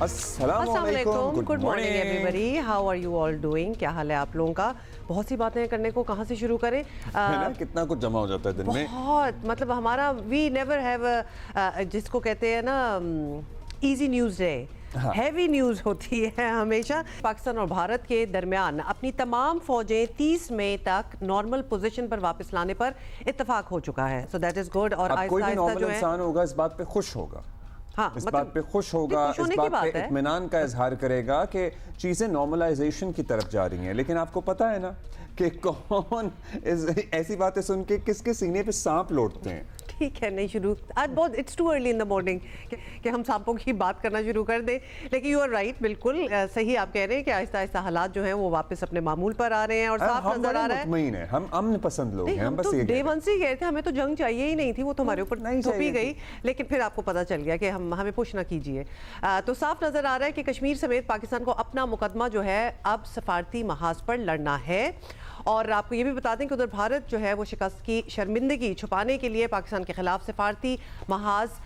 السلام علیکم. Good morning everybody. How are you all doing? کیا حال ہے آپ لوگوں کا؟ بہت سی باتیں کرنے کو کہاں سے شروع کریں. کتنا کچھ جمع ہو جاتا ہے دن میں. بہت مطلب ہمارا وی نیور ہیو جس کو کہتے ہیں نا easy news day. Heavy news ہوتی ہے ہمیشہ. پاکستان اور بھارت کے درمیان اپنی تمام فوجیں 30 مئی تک نارمل پوزیشن پر واپس لانے پر اتفاق ہو چکا ہے. So that is good. اور کوئی بھی نارمل انسان ہوگا اس بات پہ خوش ہوگا. اس بات پہ خوش ہوگا, اس بات پہ اطمینان کا اظہار کرے گا کہ چیزیں نارملائزیشن کی طرف جا رہی ہیں. لیکن آپ کو پتا ہے نا کہ کون ایسی باتیں سن کے کس کے سینے پہ سانپ لوٹتے ہیں. ٹھیک ہے, نہیں شروع آج بہت it's too early in the morning کہ ہم سانپوں کی بات کرنا شروع کر دیں. لیکن یو آر رائٹ, بالکل صحیح آپ کہہ رہے ہیں کہ آہستہ آہستہ حالات جو ہیں وہ واپس اپنے معمول پر آ رہے ہیں اور صاف نظر آ رہا ہے. مطمئن ہیں, ہم امن پسند لوگ ہیں. ہم بس ڈے ون سے ہی کہہ رہے تھے ہمیں تو جنگ چاہیے ہی نہیں تھی, وہ تو ہمارے اوپر تھوپی گئی. لیکن پھر آپ کو پتہ چل گیا کہ ہمیں پش نہ کیجیے. تو صاف نظر آ رہا ہے کہ کشمیر سمیت پاکستان کو اپنا مقدمہ جو ہے اب سفارتی محاذ پر لڑنا ہے. اور آپ کو یہ بھی بتا دیں کہ ادھر بھارت جو ہے وہ شکست کی شرمندگی چھپانے کے لیے پاکستان کے خلاف سفارتی محاذ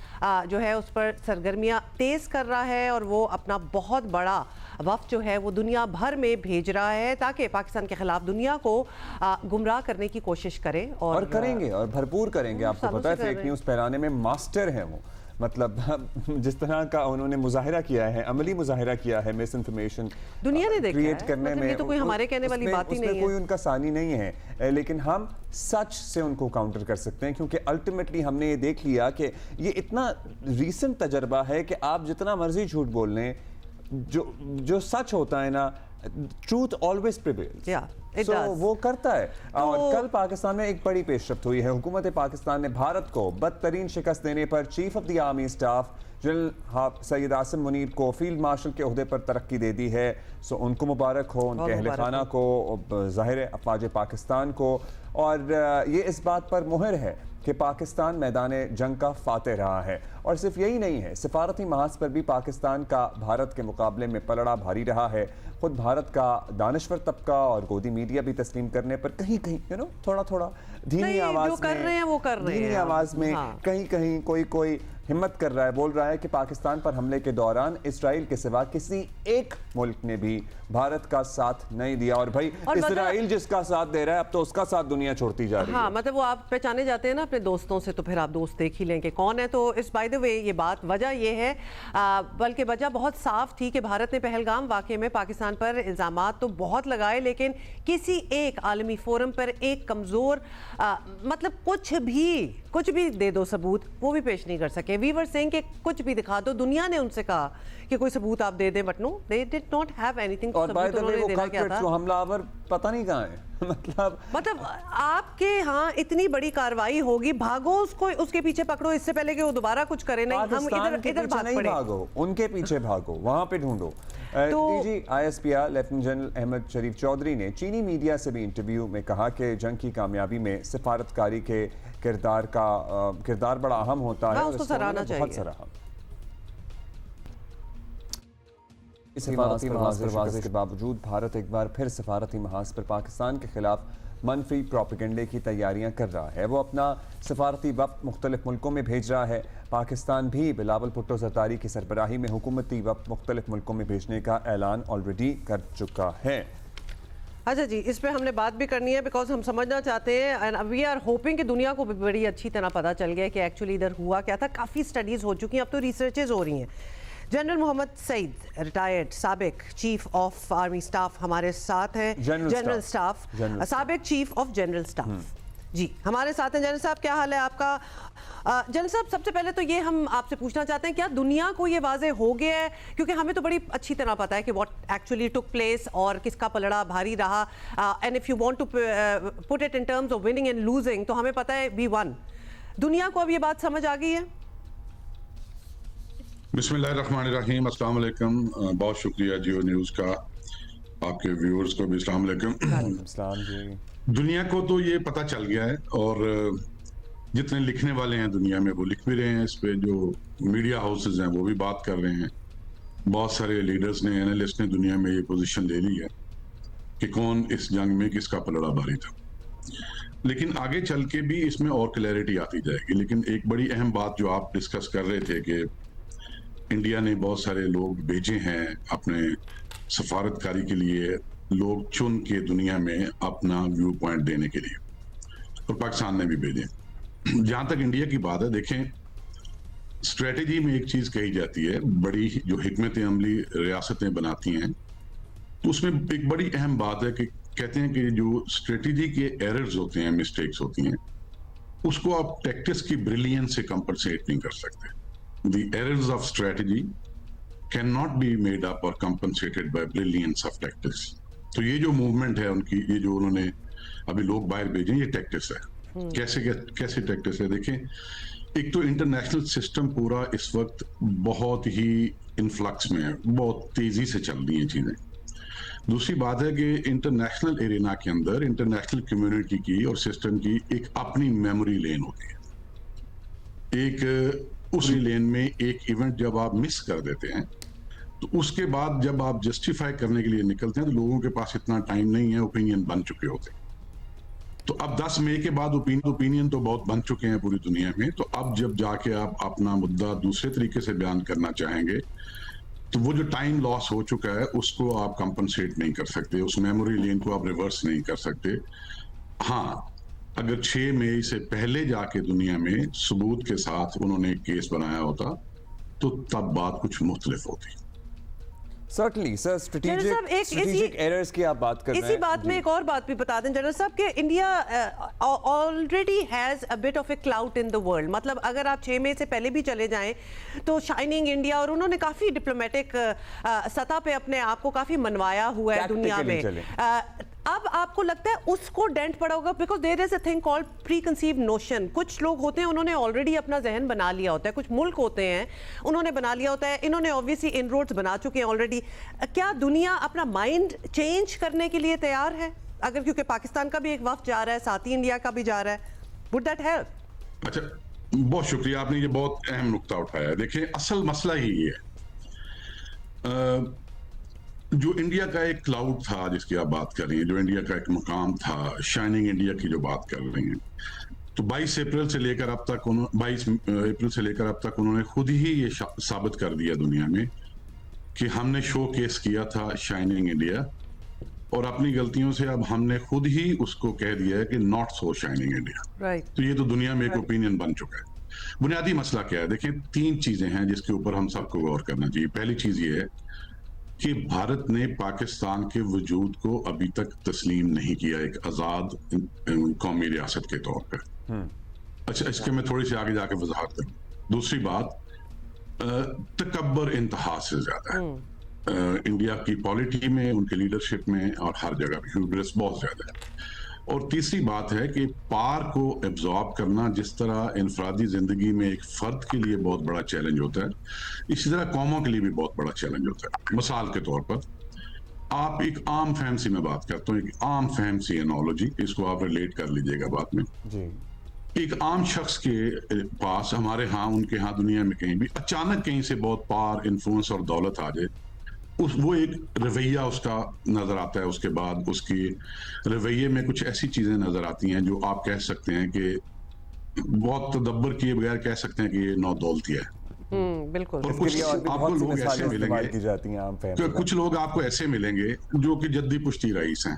جو ہے اس پر سرگرمیاں تیز کر رہا ہے. اور وہ اپنا بہت بڑا وفد جو ہے وہ دنیا بھر میں بھیج رہا ہے تاکہ پاکستان کے خلاف دنیا کو گمراہ کرنے کی کوشش کرے. اور کریں گے, اور بھرپور کریں گے. آپ کو پتہ ہے فیک نیوز پھیلانے میں ماسٹر ہیں وہ. مطلب جس طرح کا انہوں نے مظاہرہ کیا ہے, عملی مظاہرہ کیا ہے مس انفارمیشن دنیا نے دیکھا کریٹ کرنے میں, یہ تو کوئی ہمارے کہنے والی بات ہی نہیں ہے. اس میں کوئی ان کا ثانی نہیں ہے. لیکن ہم سچ سے ان کو کاؤنٹر کر سکتے ہیں کیونکہ الٹیمیٹلی ہم نے یہ دیکھ لیا کہ یہ اتنا ریسنٹ تجربہ ہے کہ آپ جتنا مرضی جھوٹ بول لیں, جو سچ ہوتا ہے نا, ٹروتھ آلویز پریویلز. سو وہ کرتا ہے. اور کل پاکستان میں ایک بڑی پیش رفت ہوئی ہے. حکومت پاکستان نے بھارت کو بدترین شکست دینے پر chief of the army staff general Syed Asim Munir کو فیلڈ مارشل کے عہدے پر ترقی دے دی ہے. سو ان کو مبارک ہو, ان کے اہل خانہ کو, ظاہر افواج پاکستان کو. اور یہ اس بات پر مہر ہے کہ پاکستان میدان جنگ کا فاتح رہا ہے. اور صرف یہی نہیں ہے, سفارتی محاذ پر بھی پاکستان کا بھارت کے مقابلے میں پلڑا بھاری رہا ہے. خود بھارت کا دانشور طبقہ اور گودی میڈیا بھی تسلیم کرنے پر کہیں کہیں تھوڑا تھوڑا دھیمی آواز میں کہیں کہیں کوئی ہمت کر رہا ہے, بول رہا ہے کہ پاکستان پر حملے کے دوران اسرائیل کے سوا کسی ایک ملک نے بھی بھارت کا ساتھ نہیں دیا. اور بھائی اسرائیل جس کا ساتھ دے رہا ہے اب تو اس کا ساتھ دنیا چھوڑتی جا رہی ہے. ہاں مطلب وہ آپ پہچانے جاتے ہیں نا اپنے دوستوں سے, تو پھر آپ دوست دیکھ ہی لیں کہ کون ہے. تو اس بائی دا وے یہ بات وجہ یہ ہے, بلکہ وجہ بہت صاف تھی کہ بھارت نے پہلگام واقعے میں پاکستان پر الزامات تو بہت لگائے لیکن کسی ایک عالمی فورم پر ایک کمزور مطلب کچھ بھی دے دو ثبوت, وہ بھی پیش نہیں کر سکے. وی ور سیئنگ کہ کچھ بھی دکھا دو. دنیا نے ان سے کہا کہ کوئی ثبوت آپ دے دیں, but no they did not have any thing. اور بائی دا وے وہ کلپریٹ جو حملہ آور پتہ نہیں کہاں ہے. مطلب آپ کے ہاں اتنی بڑی کارروائی ہوگی, بھاگو اس کے پیچھے پکڑو اس سے پہلے کہ وہ دوبارہ کچھ کرے. نہیں, ہم ادھر بھاگو, ان کے پیچھے بھاگو, وہاں پہ ڈھونڈو. D G I S P R lieutenant general Ahmed Sharif Chaudhry نے چینی میڈیا سے بھی انٹرویو میں کہا کہ جنگ کی کامیابی میں سفارتکاری کے کردار بڑا اہم ہوتا ہے. اس کو سراہنا چاہیے. سفارتی محاذ پر شکست کے باوجود بھارت ایک بار پھر سفارتی محاذ پر پاکستان کے خلاف منفی پروپیگنڈے کی تیاریاں کر رہا ہے. وہ اپنا سفارتی وفد مختلف ملکوں میں بھیج رہا ہے. پاکستان بھی بلاول بھٹو زرداری کی سربراہی میں حکومتی وفد مختلف ملکوں میں بھیجنے کا اعلان آلریڈی کر چکا ہے. اچھا جی, اس پہ ہم نے بات بھی کرنی ہے بیکاز ہم سمجھنا چاہتے ہیں اینڈ وی آر ہوپنگ کہ دنیا کو بھی بڑی اچھی طرح پتہ چل گیا کہ ایکچولی ادھر ہوا کیا تھا. کافی سٹڈیز ہو چکی ہیں, اب تو ریسرچز ہو رہی ہیں. جنرل محمد سعید ریٹائرڈ سابق چیف آف آرمی سٹاف ہمارے ساتھ ہیں. جنرل سٹاف سابق چیف آف جنرل سٹاف جی ہمارے ساتھ ہیں. جنرل صاحب کیا حال ہے آپ کا؟ جنرل صاحب سب سے پہلے تو یہ ہم آپ سے پوچھنا چاہتے ہیں کیا دنیا کو یہ واضح ہو گیا ہے, کیونکہ ہمیں تو بڑی اچھی طرح پتہ ہے کہ واٹ ایکچولی ٹک پلیس اور کس کا پلڑا بھاری رہا, and if you want to put it in terms of winning and losing تو ہمیں پتہ ہے وی ون. دنیا کو اب یہ بات سمجھ آ گئی ہے؟ بسم اللہ الرحمن الرحیم. السلام علیکم. بہت شکریہ جیو نیوز کا, آپ کے ویورز کو بھی السلام علیکم. دنیا کو تو یہ پتہ چل گیا ہے, اور جتنے لکھنے والے ہیں دنیا میں وہ لکھ بھی رہے ہیں اس پہ, جو میڈیا ہاؤسز ہیں وہ بھی بات کر رہے ہیں. بہت سارے لیڈرز نے, اینالسٹ نے دنیا میں یہ پوزیشن لے لی ہے کہ کون اس جنگ میں کس کا پلڑا بھاری تھا. لیکن آگے چل کے بھی اس میں اور کلیئرٹی آتی جائے گی. لیکن ایک بڑی اہم بات جو آپ ڈسکس کر رہے تھے کہ انڈیا نے بہت سارے لوگ بھیجے ہیں اپنے سفارتکاری کے لیے, لوگ چن کے دنیا میں اپنا ویو پوائنٹ دینے کے لیے, اور پاکستان نے بھی بھیجے. جہاں تک انڈیا کی بات ہے, دیکھیں اسٹریٹجی میں ایک چیز کہی جاتی ہے, بڑی جو حکمت عملی ریاستیں بناتی ہیں, تو اس میں ایک بڑی اہم بات ہے کہ کہتے ہیں کہ جو اسٹریٹجی کے ایررز ہوتے ہیں, مسٹیکس ہوتی ہیں, اس کو آپ ٹیکٹکس کی بریلینس سے کمپنسیٹ نہیں کر سکتے. The errors of strategy can not be made up or compensated by brilliance of tactics. تو یہ جو موومنٹ ہے ان کی, یہ جو انہوں نے ابھی لوگ باہر بھیجے, یہ ٹیکٹکس ہے. کیسے ٹیکٹکس ہے؟ دیکھیں, ایک تو انٹرنیشنل سسٹم پورا اس وقت بہت ہی انفلکس میں ہے, بہت تیزی سے چل رہی ہیں چیزیں. دوسری بات ہے کہ انٹرنیشنل ایرینا کے اندر انٹرنیشنل کمیونٹی کی اور سسٹم کی ایک اپنی میموری لین ہوتی ہے. ایک اسی لین میں ایک ایونٹ جب آپ مس کر دیتے ہیں تو اس کے بعد جب آپ جسٹیفائی کرنے کے لیے نکلتے ہیں تو لوگوں کے پاس اتنا ٹائم نہیں ہے, اوپینین بن چکے ہوتے ہیں. تو اب 10 مئی کے بعد اوپینین تو بہت بن چکے ہیں پوری دنیا میں, تو اب جب جا کے آپ اپنا مدعا دوسرے طریقے سے بیان کرنا چاہیں گے تو وہ جو ٹائم لاس ہو چکا ہے اس کو آپ کمپنسیٹ نہیں کر سکتے, اس میموری لین کو آپ ریورس نہیں کر سکتے. ہاں, اگر 6 مئی سے پہلے جا کے دنیا میں ثبوت کے ساتھ انہوں نے ایک کیس بنایا ہوتا تو تب بات کچھ مختلف ہوتی. سرٹنلی سر, اسٹریٹجک ایررز کی آپ بات کر رہے ہیں. اسی بات میں ایک اور بات بھی بتا دیں جنرل صاحب کہ India already has a bit of a clout in the world. مطلب اگر آپ 6 مئی سے پہلے بھی چلے جائیں تو شائننگ انڈیا, اور انہوں نے کافی ڈپلومیٹک سطح پہ اپنے آپ کو کافی منوایا ہوا ہے دنیا میں. اب آپ کو لگتا ہے اس کو ڈینٹ پڑا ہوگا؟ Because there is a thing called preconceived notion. کچھ لوگ ہوتے ہیں انہوں نے آلریڈی اپنا ذہن بنا لیا ہوتا ہے, کچھ ملک ہوتے ہیں انہوں نے بنا لیا ہوتا ہے, انہوں نے obviously ان روڈز بنا چکے ہیں آلریڈی. کیا دنیا اپنا مائنڈ چینج کرنے کے لیے تیار ہے؟ اگر کیونکہ پاکستان کا بھی ایک وفد جا رہا ہے, ساتھ ہی انڈیا کا بھی جا رہا ہے, would that help؟ اچھا, بہت شکریہ, آپ نے یہ بہت اہم نقطہ اٹھایا ہے. دیکھیں اصل مسئلہ ہی یہ ہے, جو انڈیا کا ایک کلاؤڈ تھا جس کی آپ بات کر رہی ہیں, جو انڈیا کا ایک مقام تھا, شائننگ انڈیا کی جو بات کر رہی ہیں, تو 22 اپریل سے لے کر اب تک 22 اپریل سے لے کر اب تک انہوں نے خود ہی یہ ثابت کر دیا دنیا میں کہ ہم نے شو کیس کیا تھا شائننگ انڈیا, اور اپنی غلطیوں سے اب ہم نے خود ہی اس کو کہہ دیا ہے کہ ناٹ سو شائننگ انڈیا. تو یہ تو دنیا میں ایک اوپینین بن چکا ہے. بنیادی مسئلہ کیا ہے؟ دیکھیں 3 چیزیں ہیں جس کے اوپر ہم سب کو غور کرنا چاہیے. پہلی چیز یہ ہے کہ بھارت نے پاکستان کے وجود کو ابھی تک تسلیم نہیں کیا ایک آزاد قومی ریاست کے طور پر. اچھا, اس کے میں تھوڑی سی آگے جا کے وضاحت کروں. دوسری بات, تکبر انتہا سے زیادہ ہے انڈیا کی پالیٹی میں, ان کے لیڈرشپ میں, اور ہر جگہ پہ ہیوبرس بہت زیادہ ہے. اور تیسری بات ہے کہ پار کو ایبزارب کرنا جس طرح انفرادی زندگی میں ایک فرد کے لیے بہت بڑا چیلنج ہوتا ہے, اسی طرح قوموں کے لیے بھی بہت بڑا چیلنج ہوتا ہے. مثال کے طور پر آپ ایک عام فہم سی, میں بات کرتا ہوں ایک عام فہم سی انالوجی, اس کو آپ ریلیٹ کر لیجئے گا بعد میں. ایک عام شخص کے پاس, ہمارے ہاں, ان کے ہاں, دنیا میں کہیں بھی اچانک کہیں سے بہت پار, انفلوئنس اور دولت آ جائے, وہ ایک رویہ اس کا نظر آتا ہے. اس کے بعد اس کی رویے میں کچھ ایسی چیزیں نظر آتی ہیں جو آپ کہہ سکتے ہیں کہ بہت تدبر کیے بغیر کہہ سکتے ہیں کہ یہ نودولتی ہے. بالکل. اور کچھ آپ کو لوگ ایسے ملیں گے, کچھ لوگ آپ کو ایسے ملیں گے جو کہ جدی پشتی رئیس ہیں,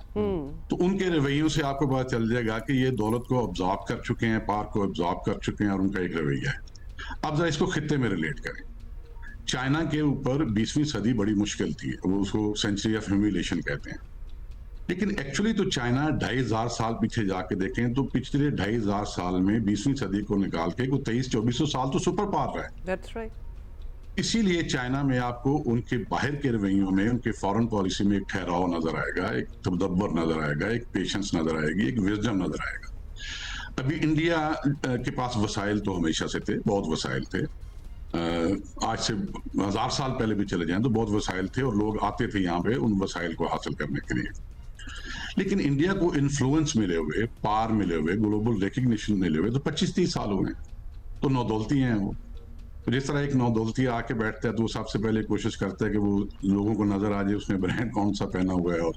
تو ان کے رویوں سے آپ کو پتا چل جائے گا کہ یہ دولت کو ابزارب کر چکے ہیں, پار کو ابزارب کر چکے ہیں, اور ان کا ایک رویہ ہے. اب ذرا اس کو خطے میں ریلیٹ کریں. چائنا کے اوپر 20ویں صدی بڑی مشکل تھی, وہ اس کو سینچری آف ہیومیلیشن کہتے ہیں. لیکن ایکچولی تو چائنا 2500 سال پیچھے جا کے دیکھیں تو پچھلے 2500 سال میں 20ویں صدی کو نکال کے 2300-2400 سال تو سپر پاور رہا ہے. That's right. اسی لیے چائنا میں آپ کو ان کے باہر کے رویوں میں, ان کے فورن پالیسی میں ایک ٹھہراؤ نظر آئے گا, ایک تدبر نظر آئے گا, ایک پیشنس نظر آئے گی, ایک وزڈم نظر آئے گا. ابھی انڈیا کے پاس وسائل تو ہمیشہ سے تھے, بہت وسائل تھے. آج سے 1000 سال پہلے بھی چلے جائیں تو بہت وسائل تھے, اور لوگ آتے تھے یہاں پہ ان وسائل کو حاصل کرنے کے لیے. لیکن انڈیا کو انفلوئنس ملے ہوئے, پار ملے ہوئے, گلوبل ریکگنیشن ملے ہوئے تو 25-30 سال ہوئے ہیں. تو نودولتی ہیں وہ. جس طرح ایک نودولتیا آ کے بیٹھتا ہے تو وہ سب سے پہلے کوشش کرتا ہے کہ وہ لوگوں کو نظر آ جائے اس نے برانڈ کون سا پہنا ہوا ہے اور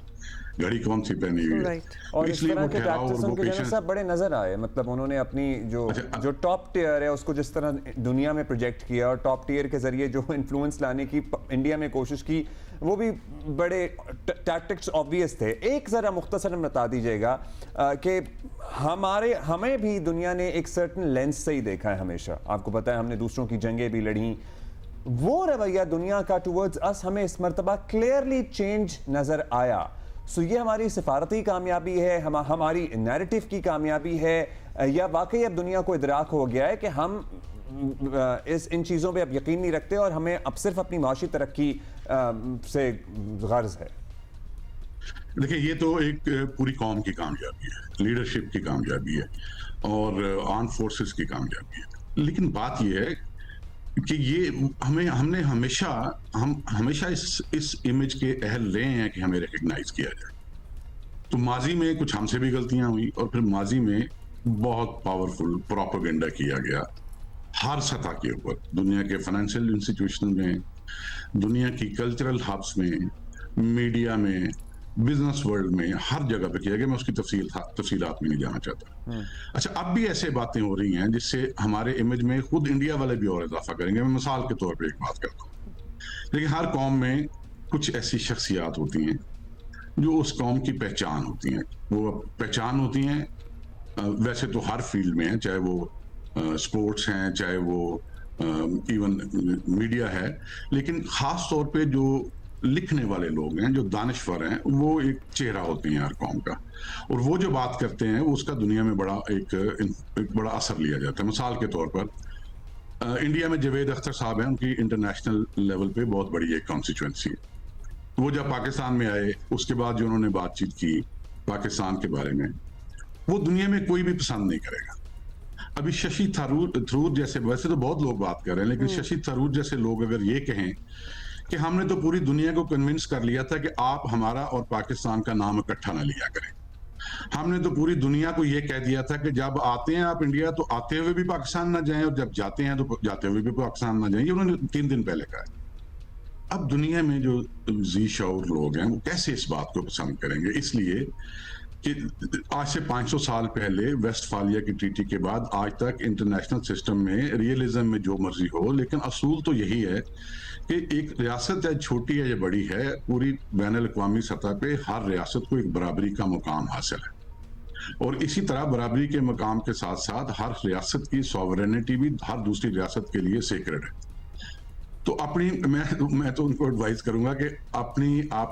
گھڑی کون سی پہنی ہوئی ہے. اور اس طرح کے ٹیکٹس ان کے جنرل صاحب بڑے نظر آئے, مطلب انہوں نے اپنی جو ٹاپ ٹیئر ہے اس کو جس طرح دنیا میں پروجیکٹ کیا اور ٹاپ ٹیئر کے ذریعے جو انفلوئنس لانے کی انڈیا میں کوشش کی, وہ بھی بڑے ٹیکٹکس آبویس تھے. ایک ذرا مختصراً بتا دیجیے گا کہ ہمیں بھی دنیا نے ایک سرٹن لینس سے ہی دیکھا ہے ہمیشہ. آپ کو پتہ ہے ہم نے دوسروں کی جنگیں بھی لڑیں, وہ رویہ دنیا کا ٹورڈز اس ہمیں اس مرتبہ کلیئرلی چینج نظر آیا. سو یہ ہماری سفارتی کامیابی ہے, ہماری نیریٹو کی کامیابی ہے, یا واقعی اب دنیا کو ادراک ہو گیا ہے کہ ہم ان چیزوں پہ اب یقین نہیں رکھتے اور ہمیں اب صرف اپنی معاشی ترقی سے غرض ہے؟ دیکھیں یہ تو ایک پوری قوم کی کامیابی ہے, لیڈرشپ کی کامیابی ہے اور آرم فورسز کی کامیابی ہے. لیکن بات یہ ہے کہ یہ ہم نے ہمیشہ اس امیج کے اہل رہے ہیں کہ ہمیں ریکگنائز کیا جائے. تو ماضی میں کچھ ہم سے بھی غلطیاں ہوئی اور پھر ماضی میں بہت پاورفل پروپیگنڈا کیا گیا ہر سطح کے اوپر, دنیا کے فائنینشیل انسٹیٹیوشن میں, دنیا کی کلچرل ہبس میں, میڈیا میں, بزنس ورلڈ میں, ہر جگہ پہ کیا گیا. میں اس کی تفصیلات میں نہیں جانا چاہتا. اچھا, اب بھی ایسے باتیں ہو رہی ہیں جس سے ہمارے امیج میں خود انڈیا والے بھی اور اضافہ کریں گے. میں مثال کے طور پہ ایک بات کرتا ہوں. لیکن ہر قوم میں کچھ ایسی شخصیات ہوتی ہیں جو اس قوم کی پہچان ہوتی ہیں. وہ پہچان ہوتی ہیں ویسے تو ہر فیلڈ میں ہیں, چاہے وہ سپورٹس ہیں, چاہے وہ ایون میڈیا ہے, لیکن خاص طور پہ جو لکھنے والے لوگ ہیں, جو دانشور ہیں, وہ ایک چہرہ ہوتے ہیں ہر قوم کا, اور وہ جو بات کرتے ہیں اس کا دنیا میں ایک بڑا اثر لیا جاتا ہے. مثال کے طور پر انڈیا میں جاوید اختر صاحب ہیں, ان کی انٹرنیشنل لیول پہ بہت بڑی ایک کانسٹیچوئنسی ہے. وہ جب پاکستان میں آئے اس کے بعد جو انہوں نے بات چیت کی پاکستان کے بارے میں, وہ دنیا میں کوئی بھی پسند نہیں کرے گا. ابھی ششی تھرور جیسے, ویسے تو بہت لوگ بات کر رہے ہیں, لیکن ششی تھرور جیسے لوگ اگر یہ کہیں کہ ہم نے تو پوری دنیا کو کنونس کر لیا تھا کہ آپ ہمارا اور پاکستان کا نام اکٹھا نہ لیا کریں, ہم نے تو پوری دنیا کو یہ کہہ دیا تھا کہ جب آتے ہیں آپ انڈیا تو آتے ہوئے بھی پاکستان نہ جائیں, اور جب جاتے ہیں تو جاتے ہوئے بھی پاکستان نہ جائیں. یہ انہوں نے 3 دن پہلے کہا. اب دنیا میں جو ذی شعور لوگ ہیں وہ کیسے اس بات کو پسند کریں گے؟ اس لیے کہ آج سے 500 سال پہلے ویسٹ فالیا کی ٹریٹی کے بعد آج تک انٹرنیشنل سسٹم میں ریئلزم میں جو مرضی ہو, لیکن اصول تو یہی ہے کہ ایک ریاست ہے, چھوٹی ہے یا بڑی ہے, پوری بین الاقوامی سطح پہ ہر ریاست کو ایک برابری کا مقام حاصل ہے. اور اسی طرح برابری کے مقام کے ساتھ ساتھ ہر ریاست کی سوورینٹی بھی ہر دوسری ریاست کے لیے سیکرڈ ہے. تو میں تو ان کو ایڈوائز کروں گا کہ آپ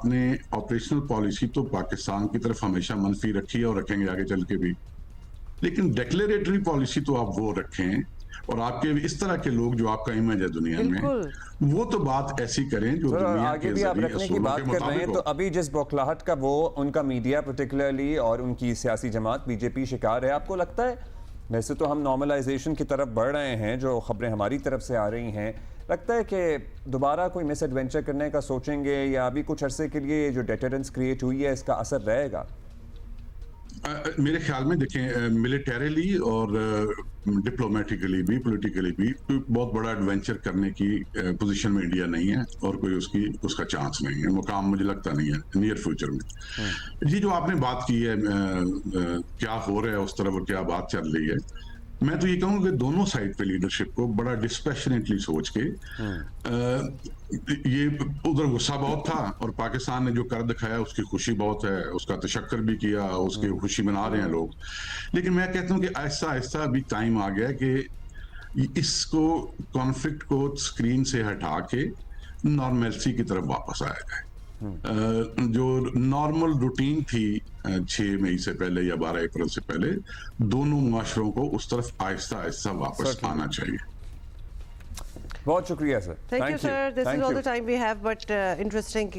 نے آپریشنل پالیسی تو پاکستان کی طرف ہمیشہ منفی رکھی ہے اور رکھیں گے آگے چل کے بھی, لیکن ڈیکلیریٹری پالیسی تو آپ وہ رکھیں, اور آپ کے اس طرح کے لوگ جو آپ کا امیج ہے دنیا میں, وہ تو بات ایسی کریں جو دنیا کے ذریعے اصولوں کے مطابق ہو. تو ابھی جس بوکھلاہٹ کا وہ ان کا میڈیا پرٹیکولرلی اور ان کی سیاسی جماعت بی جے پی شکار ہے, آپ کو لگتا ہے ویسے تو ہم نارملائزیشن کی طرف بڑھ رہے ہیں, جو خبریں ہماری طرف سے آ رہی ہیں, لگتا ہے کہ دوبارہ کوئی مس ایڈونچر کرنے کا سوچیں گے, یا ابھی کچھ عرصے کے لیے جو ڈیٹرنس کریٹ ہوئی ہے اس کا اثر رہے گا؟ میرے خیال میں دیکھیں ملیٹریلی اور ڈپلومیٹیکلی بھی پولیٹیکلی بھی بہت بڑا ایڈونچر کرنے کی پوزیشن میں انڈیا نہیں ہے, اور کوئی اس کا چانس نہیں ہے, مقام مجھے لگتا نہیں ہے نیئر فیوچر میں. یہ جو آپ نے بات کی ہے کیا ہو رہا ہے اس طرف اور کیا بات چل رہی ہے, میں تو یہ کہوں کہ دونوں سائڈ پہ لیڈرشپ کو بڑا ڈسپیشنیٹلی سوچ کے, یہ ادھر غصہ بہت تھا اور پاکستان نے جو کر دکھایا اس کی خوشی بہت ہے, اس کا تشکر بھی کیا, اس کی خوشی منا رہے ہیں لوگ, لیکن میں کہتا ہوں کہ آہستہ آہستہ ابھی ٹائم آ گیا کہ اس کو کانفلکٹ کو اسکرین سے ہٹا کے نارملسی کی طرف واپس آیا جائے. جو نارمل روٹین تھی 6 مئی سے پہلے یا 12 اپریل سے پہلے, دونوں معاشروں کو اس طرف آہستہ آہستہ واپس آنا چاہیے. بہت شکریہ سر. Thank you sir. This is all the time we have, but interesting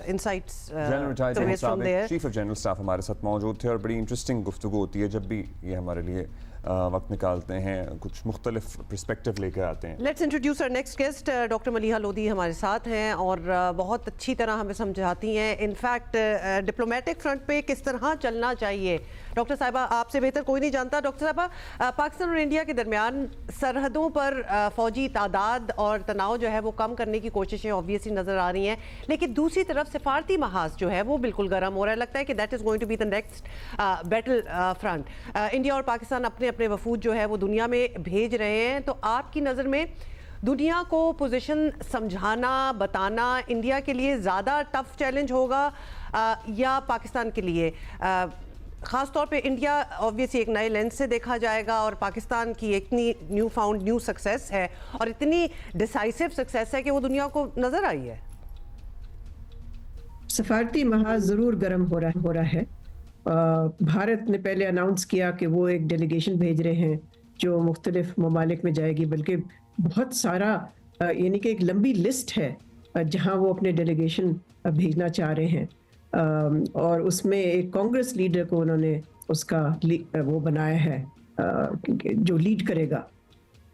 insights from there. Chief of general staff ہمارے ساتھ موجود تھے, اور بڑی انٹرسٹنگ گفتگو ہوتی ہے جب بھی یہ ہمارے لیے وقت نکالتے ہیں, کچھ مختلف پرسپیکٹو لے کے آتے ہیں. Let's introduce our next guest. Doctor Maleeha Lodhi ہمارے ساتھ ہیں اور بہت اچھی طرح ہمیں سمجھاتی ہیں, انفیکٹ ڈپلومیٹک فرنٹ پہ کس طرح چلنا چاہیے. ڈاکٹر صاحبہ آپ سے بہتر کوئی نہیں جانتا. ڈاکٹر صاحبہ پاکستان اور انڈیا کے درمیان سرحدوں پر فوجی تعداد اور تناؤ جو ہے وہ کم کرنے کی کوششیں obviously نظر آ رہی ہیں, لیکن دوسری طرف سفارتی محاذ جو ہے وہ بالکل گرم ہو رہا ہے. لگتا ہے کہ that is going to be the next battle front. India اور پاکستان اپنے اپنے وفود جو ہے وہ دنیا میں بھیج رہے ہیں, تو آپ کی نظر میں دنیا کو پوزیشن سمجھانا بتانا انڈیا کے لیے زیادہ ٹف چیلنج ہوگا یا پاکستان کے لیے؟ خاص طور پہ انڈیا obviously ایک نئے لینس سے دیکھا جائے گا, اور پاکستان کی اتنی نیو سکسیس ہے اور اتنی ڈیسائسو سکسیس ہے کہ وہ دنیا کو نظر آئی ہے. سفارتی محاذ ضرور گرم ہو رہا ہے. بھارت نے پہلے اناؤنس کیا کہ وہ ایک ڈیلیگیشن بھیج رہے ہیں جو مختلف ممالک میں جائے گی, بلکہ بہت سارا یعنی کہ ایک لمبی لسٹ ہے جہاں وہ اپنے ڈیلیگیشن بھیجنا چاہ رہے ہیں, اور اس میں ایک کانگریس لیڈر کو انہوں نے اس کا وہ بنایا ہے جو لیڈ کرے گا.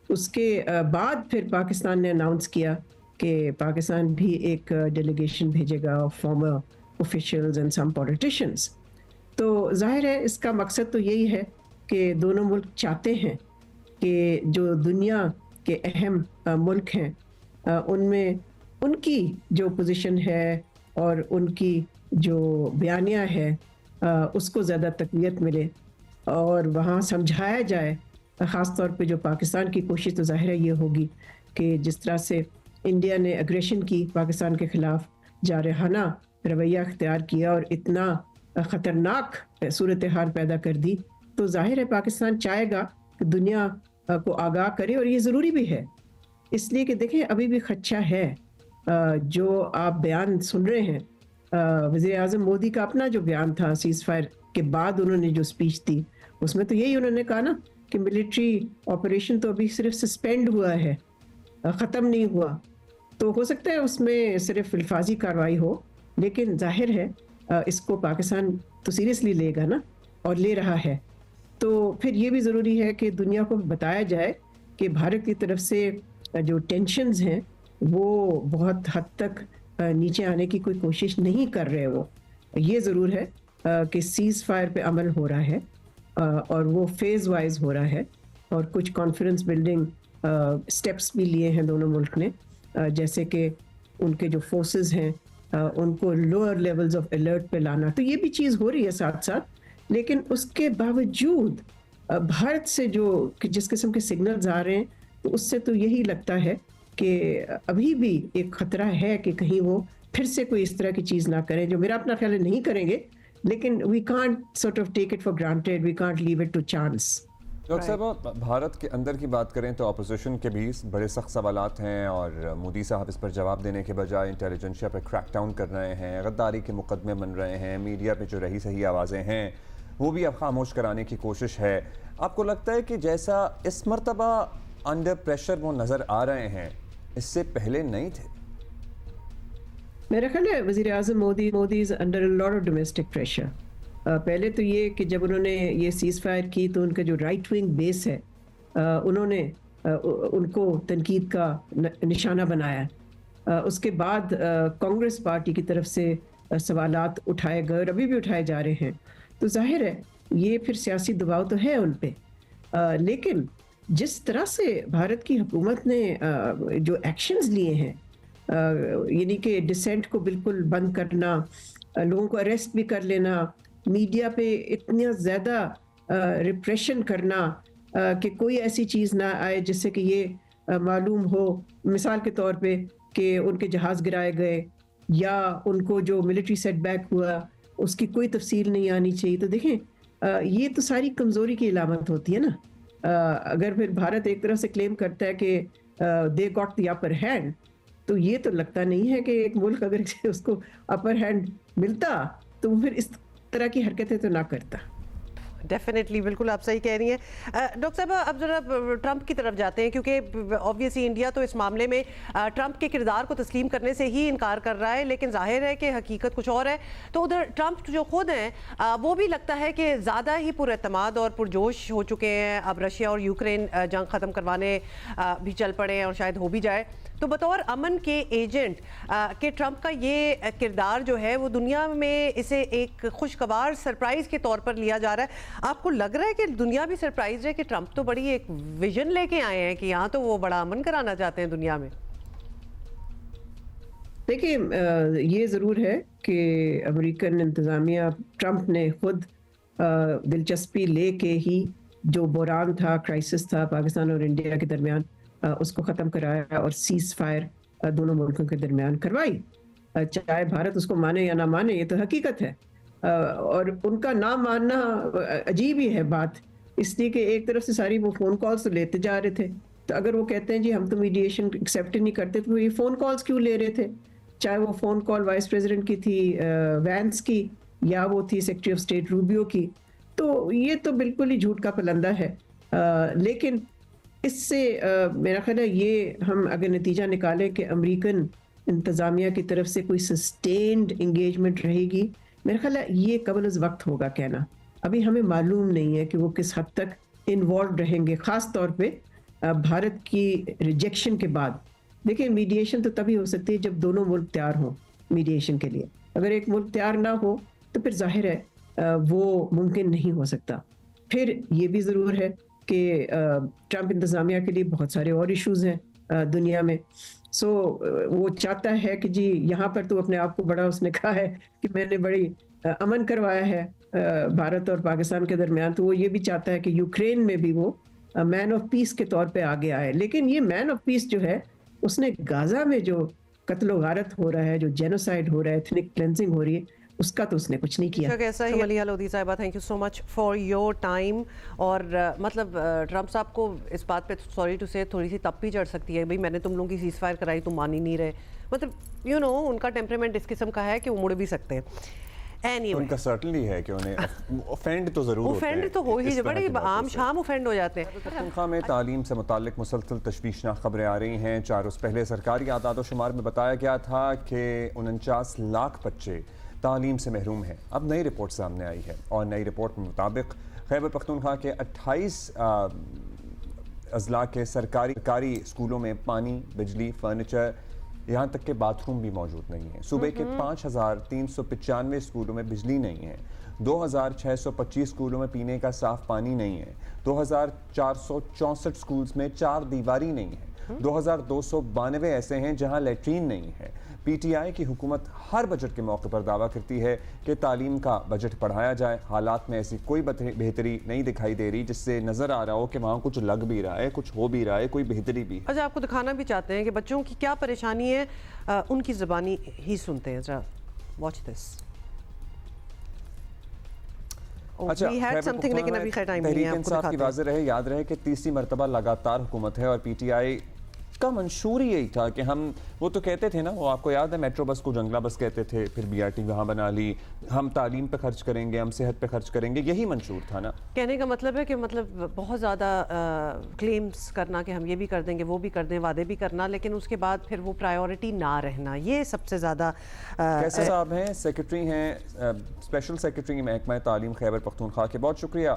اس کے بعد پھر پاکستان نے اناؤنس کیا کہ پاکستان بھی ایک ڈیلیگیشن بھیجے گا farmer officials and some politicians. تو ظاہر ہے اس کا مقصد تو یہی ہے کہ دونوں ملک چاہتے ہیں کہ جو دنیا کے اہم ملک ہیں ان میں ان کی جو پوزیشن ہے اور ان کی جو بیانیہ ہے اس کو زیادہ تقویت ملے اور وہاں سمجھایا جائے. خاص طور پہ جو پاکستان کی کوشش تو ظاہر ہے یہ ہوگی کہ جس طرح سے انڈیا نے اگریشن کی پاکستان کے خلاف, جارحانہ رویہ اختیار کیا اور اتنا خطرناک صورتحال پیدا کر دی, تو ظاہر ہے پاکستان چاہے گا کہ دنیا کو آگاہ کرے, اور یہ ضروری بھی ہے اس لیے کہ دیکھیں ابھی بھی خدشہ ہے. جو آپ بیان سن رہے ہیں, وزیر اعظم مودی کا اپنا جو بیان تھا سیز فائر کے بعد انہوں نے جو اسپیچ دی, اس میں تو یہی انہوں نے کہا نا کہ ملٹری آپریشن تو ابھی صرف سسپینڈ ہوا ہے, ختم نہیں ہوا. تو ہو سکتا ہے اس میں صرف الفاظی کارروائی ہو, لیکن ظاہر ہے اس کو پاکستان تو سیریسلی لے گا نا, اور لے رہا ہے. تو پھر یہ بھی ضروری ہے کہ دنیا کو بتایا جائے کہ بھارت کی طرف سے جو ٹینشنز ہیں وہ بہت حد تک نیچے آنے کی کوئی کوشش نہیں کر رہے. وہ یہ ضرور ہے کہ سیز فائر پہ عمل ہو رہا ہے اور وہ فیز وائز ہو رہا ہے, اور کچھ کانفیڈنس بلڈنگ سٹیپس بھی لیے ہیں دونوں ملک نے, جیسے کہ ان کے جو فورسز ہیں ان کو لوئر لیولز آف الرٹ پہ لانا. تو یہ بھی چیز ہو رہی ہے ساتھ ساتھ, لیکن اس کے باوجود بھارت سے جو جس قسم کے سگنلز آ رہے ہیں تو اس سے تو یہی لگتا ہے کہ ابھی بھی ایک خطرہ ہے کہ کہیں وہ پھر سے کوئی اس طرح کی چیز نہ کریں, جو میرا اپنا خیال ہے نہیں کریں گے, لیکن we can't sort of take it for granted, we can't leave it to chance. Doctor صاحب بھارت کے اندر کی بات کریں تو اپوزیشن کے بھی بڑے سخت سوالات ہیں, اور مودی صاحب اس پر جواب دینے کے بجائے انٹیلیجنشیا پہ کریک ڈاؤن کر رہے ہیں, غداری کے مقدمے بن رہے ہیں, میڈیا پہ جو رہی صحیح آوازیں ہیں وہ بھی اب خاموش کرانے کی کوشش ہے. آپ کو لگتا ہے کہ جیسا اس مرتبہ انڈر پریشر وہ نظر آ رہے ہیں اس سے پہلے نہیں تھے؟ میرا خیال ہے وزیر اعظم Modi is under a lot of domestic pressure. پہلے تو یہ کہ جب انہوں نے یہ سیز فائر کی تو ان کا جو رائٹ ونگ بیس ہے انہوں نے ان کو تنقید کا نشانہ بنایا. اس کے بعد کانگریس پارٹی کی طرف سے سوالات اٹھائے گئے اور ابھی بھی اٹھائے جا رہے ہیں. تو ظاہر ہے یہ پھر سیاسی دباؤ تو ہے ان پہ, لیکن جس طرح سے بھارت کی حکومت نے جو ایکشنز لیے ہیں, یعنی کہ ڈسینٹ کو بالکل بند کرنا, لوگوں کو اریسٹ بھی کر لینا, میڈیا پہ اتنا زیادہ ریپریشن کرنا کہ کوئی ایسی چیز نہ آئے جس سے کہ یہ معلوم ہو, مثال کے طور پہ کہ ان کے جہاز گرائے گئے یا ان کو جو ملٹری سیٹ بیک ہوا اس کی کوئی تفصیل نہیں آنی چاہیے. تو دیکھیں یہ تو ساری کمزوری کی علامت ہوتی ہے نا. اگر پھر بھارت ایک طرح سے کلیم کرتا ہے کہ they got the upper hand, تو یہ تو لگتا نہیں ہے کہ ایک ملک اگر اس کو اپر ہینڈ ملتا تو وہ پھر اس طرح کی حرکتیں تو نہ کرتا. ڈیفینیٹلی, بالکل آپ صحیح کہہ رہی ہیں. ڈاکٹر صاحب اب ذرا ٹرمپ کی طرف جاتے ہیں, کیونکہ آبویسلی انڈیا تو اس معاملے میں ٹرمپ کے کردار کو تسلیم کرنے سے ہی انکار کر رہا ہے, لیکن ظاہر ہے کہ حقیقت کچھ اور ہے. تو ادھر ٹرمپ جو خود ہیں وہ بھی لگتا ہے کہ زیادہ ہی پر اعتماد اور پرجوش ہو چکے ہیں. اب رشیا اور یوکرین جنگ ختم کروانے بھی چل پڑے ہیں اور شاید ہو بھی جائے. تو بطور امن کے ایجنٹ کہ ٹرمپ کا یہ کردار جو ہے وہ دنیا میں اسے ایک خوشگوار سرپرائز کے طور پر لیا جا رہا ہے. آپ کو لگ رہا ہے کہ دنیا بھی سرپرائز ہے کہ ٹرمپ تو بڑی ایک ویژن لے کے آئے ہیں کہ یہاں تو وہ بڑا امن کرانا چاہتے ہیں دنیا میں؟ دیکھیں یہ ضرور ہے کہ امریکن انتظامیہ ٹرمپ نے خود دلچسپی لے کے ہی جو بحران تھا، کرائسس تھا پاکستان اور انڈیا کے درمیان، اس کو ختم کرایا اور سیز فائر دونوں ملکوں کے درمیان کروائی. چاہے بھارت اس کو مانے یا نہ مانے، یہ تو حقیقت ہے. اور ان کا نہ ماننا عجیب ہی ہے بات، اس لیے کہ ایک طرف سے ساری وہ فون کالز تو لیتے جا رہے تھے. تو اگر وہ کہتے ہیں جی ہم تو میڈیشن ایکسیپٹ نہیں کرتے، تو یہ فون کالز کیوں لے رہے تھے؟ چاہے وہ فون کال وائس پریزیڈنٹ کی تھی وینس کی، یا وہ تھی سیکرٹری آف اسٹیٹ روبیو کی. تو یہ تو بالکل ہی جھوٹ کا پلندہ ہے. لیکن اس سے میرا خیال ہے یہ ہم اگر نتیجہ نکالیں کہ امریکن انتظامیہ کی طرف سے کوئی سسٹینڈ انگیجمنٹ رہے گی، میرا خیال ہے یہ قبل از وقت ہوگا کہنا. ابھی ہمیں معلوم نہیں ہے کہ وہ کس حد تک انوالو رہیں گے، خاص طور پہ بھارت کی ریجیکشن کے بعد. دیکھیں میڈیشن تو تبھی ہو سکتی ہے جب دونوں ملک تیار ہوں میڈیشن کے لیے. اگر ایک ملک تیار نہ ہو تو پھر ظاہر ہے وہ ممکن نہیں ہو سکتا. پھر یہ بھی ضرور ہے کہ ٹرمپ انتظامیہ کے لیے بہت سارے اور ایشوز ہیں دنیا میں. سو وہ چاہتا ہے کہ جی یہاں پر تو اپنے آپ کو بڑا، اس نے کہا ہے کہ میں نے بڑی امن کروایا ہے بھارت اور پاکستان کے درمیان. تو وہ یہ بھی چاہتا ہے کہ یوکرین میں بھی وہ مین آف پیس کے طور پہ آگے آئے. لیکن یہ مین آف پیس جو ہے، اس نے غازہ میں جو قتل و غارت ہو رہا ہے، جو جینوسائیڈ ہو رہا ہے، ایتھنک کلینزنگ ہو رہی ہے، اس کا تو اس نے کچھ نہیں کیا. کیسا ہی ملیحہ لودھی صاحبہ، thank you so much for your time. اور مطلب ٹرمپ صاحب کو اس بات پہ سوری ٹو سے تھوڑی سی تپ بھی چڑھ سکتی ہے، بھئی میں نے تم لوگوں کی سیز فائر کرائی، تم مان ہی نہیں رہے. مطلب یو نو ان کا ٹیمپرامنٹ اس قسم کا ہے کہ وہ مڑ بھی سکتے ہیں. ان کا سرٹنلی ہے کہ انہیں اوفینڈ تو ضرور ہوتے ہیں، اوفینڈ تو ہو ہی، بڑے عام شام اوفینڈ ہو جاتے ہیں. پختونخوا میں تعلیم سے متعلق مسلسل تشویشناک خبریں آ رہی ہیں. 4 روز پہلے سرکاری اعداد و شمار میں بتایا گیا تھا کہ 49 لاکھ بچے تعلیم سے محروم ہیں. اب نئی رپورٹ سامنے آئی ہے، اور نئی رپورٹ کے مطابق خیبر پختونخوا کے 28 اضلاع کے سرکاری اسکولوں میں پانی، بجلی، فرنیچر، یہاں تک کہ باتھ روم بھی موجود نہیں ہیں. صوبے کے 5395 اسکولوں میں بجلی نہیں ہے، 2625 اسکولوں میں پینے کا صاف پانی نہیں ہے، 2464 اسکولز میں 4 دیواری نہیں ہے، 2292 ایسے ہیں جہاں لیٹرین نہیں ہے. پی ٹی آئی کی حکومت ہر بجٹ کے موقع پر دعویٰ کرتی ہے کہ تعلیم کا بجٹ بڑھایا جائے. حالات میں ایسی کوئی بہتری نہیں دکھائی دے رہی جس سے نظر آ رہا ہو کہ وہاں کچھ لگ بھی رہا ہے، کچھ ہو بھی رہا ہے، کوئی بہتری بھی ہے. اچھا، آپ کو دکھانا بھی چاہتے ہیں کہ بچوں کی کیا پریشانی ہے، ان کی زبانی ہی سنتے ہیں. ذرا واچ دس. تحریک انصاف کی واضح رہے، یاد رہے کہ تیسری مرتبہ لگاتار حکومت ہے، اور پی ٹی آئی کا منشور یہی تھا کہ ہم، وہ تو کہتے تھے نا، وہ آپ کو یاد ہے میٹرو بس کو جنگلہ بس کہتے تھے، پھر بی آر ٹی وہاں بنا لی، ہم تعلیم پہ خرچ کریں گے، ہم صحت پہ خرچ کریں گے، یہی منشور تھا نا. کہنے کا مطلب ہے کہ مطلب بہت زیادہ کلیمز کرنا کہ ہم یہ بھی کر دیں گے، وہ بھی کر دیں، وعدے بھی کرنا، لیکن اس کے بعد پھر وہ پرائیورٹی نہ رہنا، یہ سب سے زیادہ. کیسے صاحب ہیں، سیکرٹری ہیں، اسپیشل سیکرٹری محکمہ تعلیم خیبر پختونخوا کے. بہت شکریہ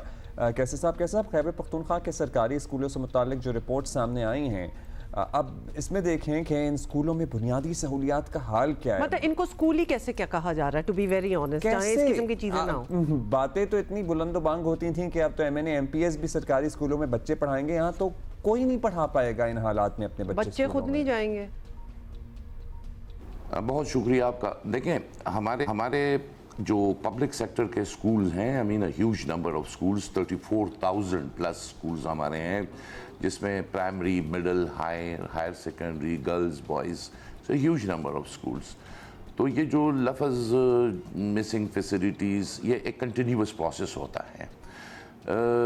کیسے صاحب. خیبر پختونخوا کے سرکاری اسکولوں سے متعلق جو رپورٹ سامنے آئی ہیں، اب اس میں دیکھیں کہ ان اسکولوں میں بنیادی سہولیات کا حال کیا ہے. مطلب ان کو اسکول ہی کیسے کیا کہا جا رہا ہے، ٹو بی ویری آنیسٹ، جہاں اس قسم کی چیزیں نہ ہوں. باتیں تو اتنی بلند و بانگ ہوتی تھیں کہ اب تو M N A M P S بھی سرکاری اسکولوں میں بچے پڑھائیں گے. یہاں تو کوئی نہیں پڑھا پائے گا ان حالات میں اپنے بچے خود نہیں جائیں گے. بہت شکریہ آپ کا. دیکھیں ہمارے جو پبلک سیکٹر کے سکولز ہیں، I mean a huge number of schools, 34,000 plus schools ہمارے ہیں، جس میں primary, middle, higher secondary, girls, boys, so a huge number of schools. تو یہ جو لفظ مسنگ فیسلٹیز، یہ ایک کنٹینیوس پروسیس ہوتا ہے.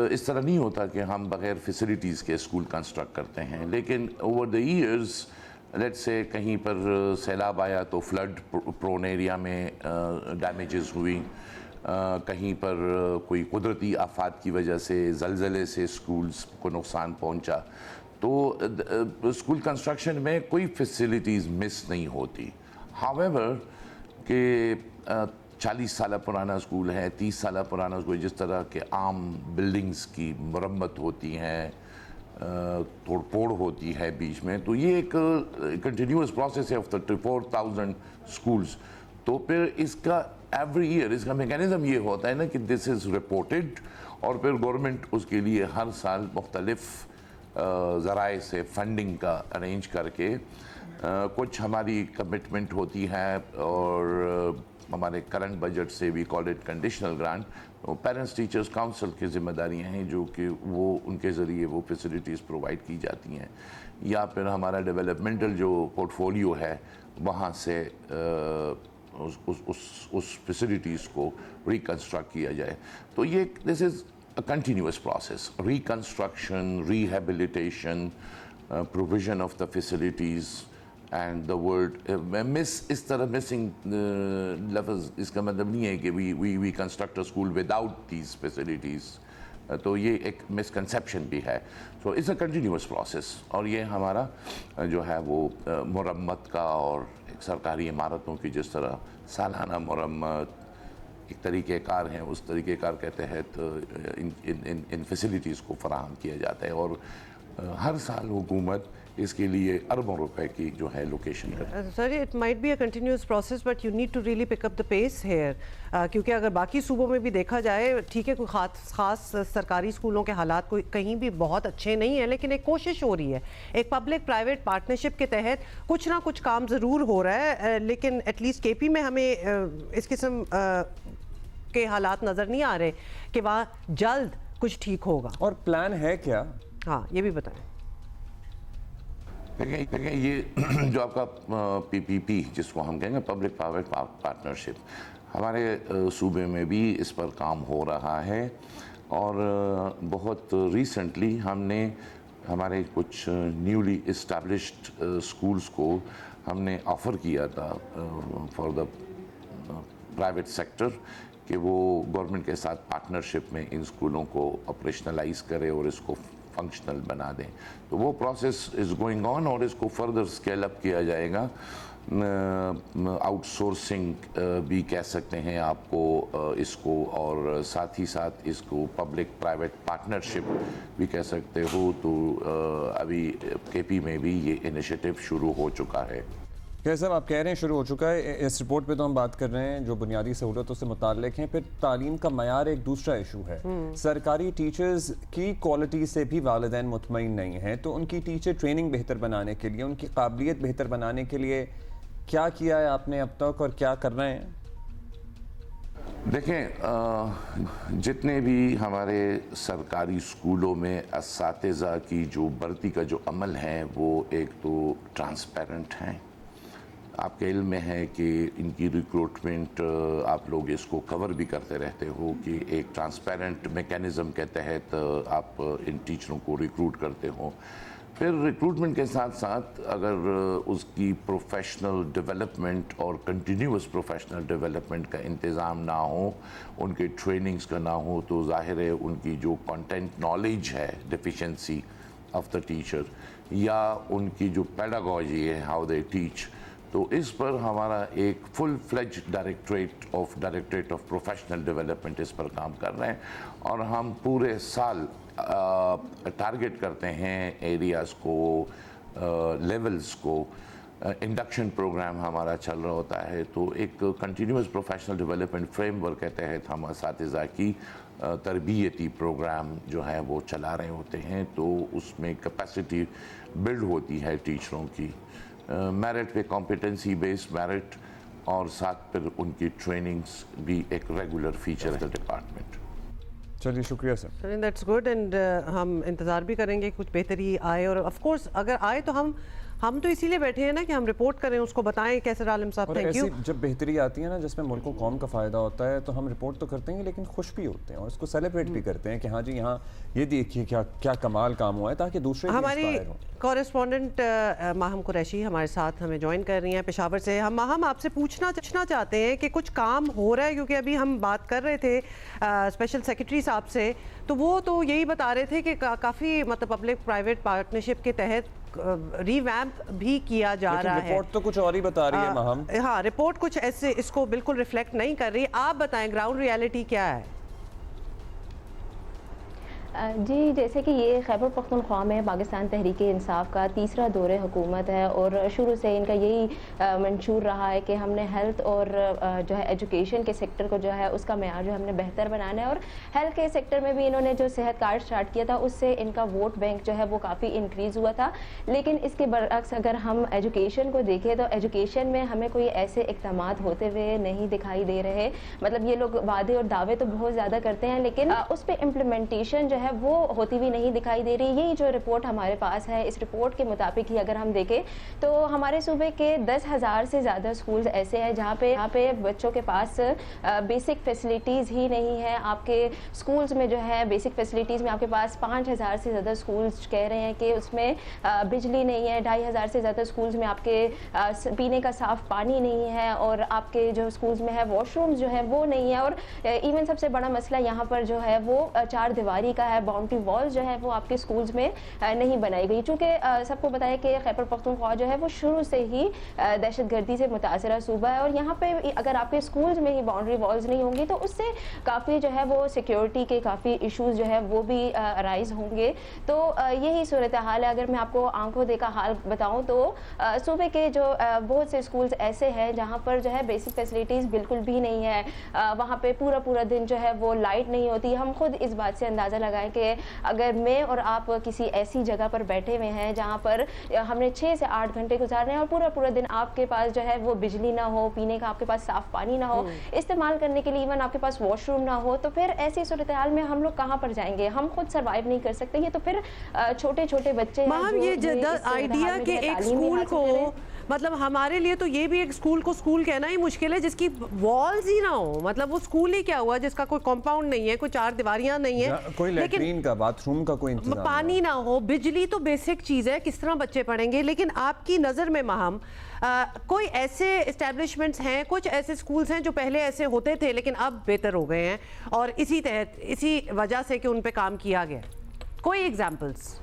اس طرح نہیں ہوتا کہ ہم بغیر فیسلٹیز کے اسکول کنسٹرکٹ کرتے ہیں، لیکن اوور دا ایئرز لیٹ سے کہیں پر سیلاب آیا تو فلڈ پرون ایریا میں ڈیمیجز ہوئی، کہیں پر کوئی قدرتی آفات کی وجہ سے، زلزلے سے اسکولز کو نقصان پہنچا، تو اسکول کنسٹرکشن میں کوئی فیسلٹیز مس نہیں ہوتی. ہاویور کہ 40 سالہ پرانا اسکول ہے، 30 سالہ پرانا اسکول، جس طرح کے عام بلڈنگز کی مرمت ہوتی ہیں، توڑ پھوڑ ہوتی ہے بیچ میں. تو یہ ایک کنٹینیوس پروسیس ہے آف 34,000 اسکولس. تو پھر اس کا ایوری ایئر اس کا میکینزم یہ ہوتا ہے نا کہ دس از رپورٹڈ, اور پھر گورنمنٹ اس کے لیے ہر سال مختلف ذرائع سے فنڈنگ کا ارینج کر کے, کچھ ہماری کمٹمنٹ ہوتی ہے اور ہمارے کرنٹ بجٹ سے we call it conditional grant, parents teachers council کی ذمہ داریاں ہیں جو کہ وہ ان کے ذریعے وہ فیسلٹیز پرووائڈ کی جاتی ہیں, یا پھر ہمارا ڈیولپمنٹل جو پورٹ فولیو ہے وہاں سے اس فیسلٹیز کو ریکنسٹرکٹ کیا جائے. تو یہ this is a continuous process, reconstruction, rehabilitation, provision of the facilities and the word اس طرح مسنگ لفظ اس کا مطلب نہیں ہے کہ we construct a school without these facilities. تو یہ ایک مسکنسیپشن بھی ہے. So it's a continuous process, اور یہ ہمارا جو ہے وہ مرمت کا اور ایک سرکاری عمارتوں کی جس طرح سالانہ مرمت ایک طریقہ کار ہیں, اس طریقہ کار کے تحت ان فیسلٹیز کو فراہم کیا جاتا ہے, اور ہر سال حکومت اس کے لیے اربوں روپے کی جو ہے لوکیشن ہے. Sir it might be a continuous process but you need to really pick up the pace here, کیونکہ اگر باقی صوبوں میں بھی دیکھا جائے, ٹھیک ہے کوئی خاص سرکاری اسکولوں کے حالات کوئی کہیں بھی بہت اچھے نہیں ہیں, لیکن ایک کوشش ہو رہی ہے, ایک پبلک پرائیویٹ پارٹنرشپ کے تحت کچھ نہ کچھ کام ضرور ہو رہا ہے, لیکن ایٹ لیسٹ کے پی میں ہمیں اس قسم کے حالات نظر نہیں آ رہے کہ وہاں جلد کچھ ٹھیک ہوگا. اور پلان ہے کیا؟ ہاں یہ بھی بتائیں. دیکھیں یہ جو آپ کا پی پی پی جس کو ہم کہیں گے پبلک پرائیویٹ پارٹنرشپ, ہمارے صوبے میں بھی اس پر کام ہو رہا ہے, اور بہت ریسنٹلی ہم نے ہمارے کچھ نیولی اسٹیبلشڈ اسکولس کو ہم نے آفر کیا تھا فار دا پرائیویٹ سیکٹر کہ وہ گورنمنٹ کے ساتھ پارٹنرشپ میں ان اسکولوں کو آپریشنلائز کرے اور اس کو فنکشنل بنا دیں. تو وہ پروسیس از گوئنگ آن, اور اس کو فردر اسکیل اپ کیا جائے گا. آؤٹ سورسنگ بھی کہہ سکتے ہیں آپ کو اس کو, اور ساتھ ہی ساتھ اس کو پبلک پرائیویٹ پارٹنرشپ بھی کہہ سکتے ہو. تو ابھی کے پی میں بھی یہ انیشیٹو شروع ہو چکا ہے. صاحب آپ کہہ رہے ہیں شروع ہو چکا ہے, اس رپورٹ پہ تو ہم بات کر رہے ہیں جو بنیادی سہولتوں سے متعلق ہیں, پھر تعلیم کا معیار ایک دوسرا ایشو ہے. سرکاری ٹیچرز کی کوالٹی سے بھی والدین مطمئن نہیں ہیں, تو ان کی ٹیچر ٹریننگ بہتر بنانے کے لیے, ان کی قابلیت بہتر بنانے کے لیے کیا کیا ہے آپ نے اب تک اور کیا کر رہے ہیں؟ دیکھیں جتنے بھی ہمارے سرکاری اسکولوں میں اساتذہ کی جو بھرتی کا جو عمل ہے وہ ایک تو ٹرانسپیرنٹ ہیں. آپ کے علم میں ہے کہ ان کی ریکروٹمنٹ آپ لوگ اس کو کور بھی کرتے رہتے ہو کہ ایک ٹرانسپیرنٹ میکینزم کے تحت آپ ان ٹیچروں کو ریکروٹ کرتے ہو. پھر ریکروٹمنٹ کے ساتھ ساتھ اگر اس کی پروفیشنل ڈیولپمنٹ اور کنٹینیوس پروفیشنل ڈیولپمنٹ کا انتظام نہ ہو, ان کے ٹریننگز کا نہ ہو, تو ظاہر ہے ان کی جو کانٹینٹ نالج ہے ڈیفیشنسی آف دا ٹیچر, یا ان کی جو پیڈاگوجی ہے ہاؤ دے ٹیچ, تو اس پر ہمارا ایک فل فلیج ڈائریکٹریٹ آف پروفیشنل ڈیولپمنٹ اس پر کام کر رہے ہیں. اور ہم پورے سال ٹارگٹ کرتے ہیں ایریاز کو, لیولز کو. انڈکشن پروگرام ہمارا چل رہا ہوتا ہے, تو ایک continuous professional development frame work کے تحت ہم اساتذہ کی تربیتی پروگرام جو ہے وہ چلا رہے ہوتے ہیں. تو اس میں کیپیسٹی بلڈ ہوتی ہے ٹیچروں کی, میرٹ پہ کمپیٹنسی بیسڈ میرٹ, اور ساتھ پھر ان کی ٹریننگز بھی ایک ریگولر فیچر ہے ڈپارٹمنٹ. چلیے شکریہ سر. دیٹس گڈ, اینڈ ہم انتظار بھی کریں گے کچھ بہتری آئے, اور آف کورس اگر آئے تو ہم تو اسی لیے بیٹھے ہیں نا کہ ہم رپورٹ کریں, اس کو بتائیں. کیسر عالم صاحب تھینک یو. جب بہتری آتی ہے نا جس میں ملک و قوم کا فائدہ ہوتا ہے تو ہم رپورٹ تو کرتے ہیں لیکن خوش بھی ہوتے ہیں, اور اس کو سیلیبریٹ بھی کرتے ہیں کہ ہاں جی یہاں یہ دیکھیے کیا کمال کام ہوا ہے, تاکہ دوسرے بھی انسپائر ہوں. ہماری کورسپونڈنٹ ماہم قریشی ہمارے ساتھ ہمیں جوائن کر رہی ہیں پشاور سے. ہم ماہم آپ سے پوچھنا چاہتے ہیں کہ کچھ کام ہو رہا ہے, کیونکہ ابھی ہم بات کر رہے تھے اسپیشل سیکرٹری صاحب سے, تو وہ تو یہی بتا رہے تھے کہ کافی مطلب پبلک پرائیویٹ پارٹنرشپ کے تحت ری ویمپ بھی کیا جا رہا ہے. رپورٹ تو کچھ اور ہی بتا رہی ہے ماہم. ہاں رپورٹ کچھ ایسے اس کو بالکل ریفلیکٹ نہیں کر رہی. آپ بتائیں گراؤنڈ ریالٹی کیا ہے؟ جی جیسے کہ یہ خیبر پختونخوا میں پاکستان تحریک انصاف کا تیسرا دور حکومت ہے اور شروع سے ان کا یہی منشور رہا ہے کہ ہم نے ہیلتھ اور جو ہے ایجوکیشن کے سیکٹر کو جو ہے اس کا معیار جو ہم نے بہتر بنانا ہے. اور ہیلتھ کے سیکٹر میں بھی انہوں نے جو صحت کارڈ اسٹارٹ کیا تھا اس سے ان کا ووٹ بینک جو ہے وہ کافی انکریز ہوا تھا. لیکن اس کے برعکس اگر ہم ایجوکیشن کو دیکھیں تو ایجوکیشن میں ہمیں کوئی ایسے اقدامات ہوتے ہوئے نہیں دکھائی دے رہے. مطلب یہ لوگ وعدے اور دعوے تو بہت زیادہ کرتے ہیں لیکن اس پہ امپلیمنٹیشن جو ہے وہ ہوتی ہوئی نہیں دکھائی دے رہی. یہی جو رپورٹ ہمارے پاس ہے اس رپورٹ کے مطابق ہی اگر ہم دیکھیں تو ہمارے صوبے کے 10,000 سے زیادہ اسکولز ایسے ہیں جہاں پہ بچوں کے پاس بیسک فیسلٹیز ہی نہیں ہے. آپ کے اسکولز میں جو ہے بیسک فیسلٹیز میں آپ کے پاس 5,000 سے زیادہ اسکولز کہہ رہے ہیں کہ اس میں بجلی نہیں ہے. 2,500 سے زیادہ اسکولز میں آپ کے پینے کا صاف پانی نہیں ہے اور آپ کے جو اسکولز میں ہے واش رومز جو ہے وہ نہیں ہے. اور ایون سب سے بڑا مسئلہ یہاں پر جو ہے وہ 4 دیواری کا ہے. باؤنڈری وال جو ہے وہ آپ کے اسکولز میں نہیں بنائی گئی. چونکہ سب کو بتایا کہ خیبر پختونخوا جو ہے وہ شروع سے ہی دہشت گردی سے متاثرہ صوبہ ہے اور یہاں پہ اگر آپ کے اسکولز میں ہی باؤنڈری والز نہیں ہوں گی تو اس سے کافی جو ہے وہ سیکیورٹی کے کافی ایشوز جو ہے وہ بھی رائز ہوں گے. تو یہی صورتحال ہے. اگر میں آپ کو آنکھوں دیکھا حال بتاؤں تو صوبے کے جو بہت سے اسکولز ایسے ہیں جہاں پر جو ہے بیسک فیسلٹیز بالکل بھی نہیں ہے. وہاں پہ پورا دن جو ہے وہ لائٹ نہیں ہوتی. ہم خود اس بات سے اندازہ لگائیں کہ اگر میں اور آپ کسی ایسی جگہ پر بیٹھے ہوئے ہیں جہاں پر ہم نے 6 سے 8 گھنٹے گزارنے ہیں اور پورا دن آپ کے پاس جو ہے وہ بجلی نہ ہو, پینے کا آپ کے پاس صاف پانی نہ ہو, استعمال کرنے کے لیے ایون آپ کے پاس واش روم نہ ہو, تو پھر ایسی صورتحال میں ہم لوگ کہاں پر جائیں گے؟ ہم خود سروائیو نہیں کر سکتے. یہ تو پھر چھوٹے بچے یہ آئیڈیا کہ ایک اسکول کو مطلب ہمارے لیے تو یہ بھی ایک اسکول کو اسکول کہنا ہی مشکل ہے جس کی والز ہی نہ ہو. مطلب وہ اسکول ہی کیا ہوا جس کا کوئی کمپاؤنڈ نہیں ہے, کوئی 4 دیواریاں نہیں ہیں, کوئی لیٹرین کا باتھ روم کا کوئی انتظام, پانی نہ ہو, بجلی تو بیسک چیز ہے, کس طرح بچے پڑھیں گے؟ لیکن آپ کی نظر میں ماہم کوئی ایسے اسٹیبلشمنٹس ہیں, کچھ ایسے اسکولز ہیں جو پہلے ایسے ہوتے تھے لیکن اب بہتر ہو گئے ہیں اور اسی وجہ سے کہ ان پہ کام کیا گیا, کوئی ایگزامپلس؟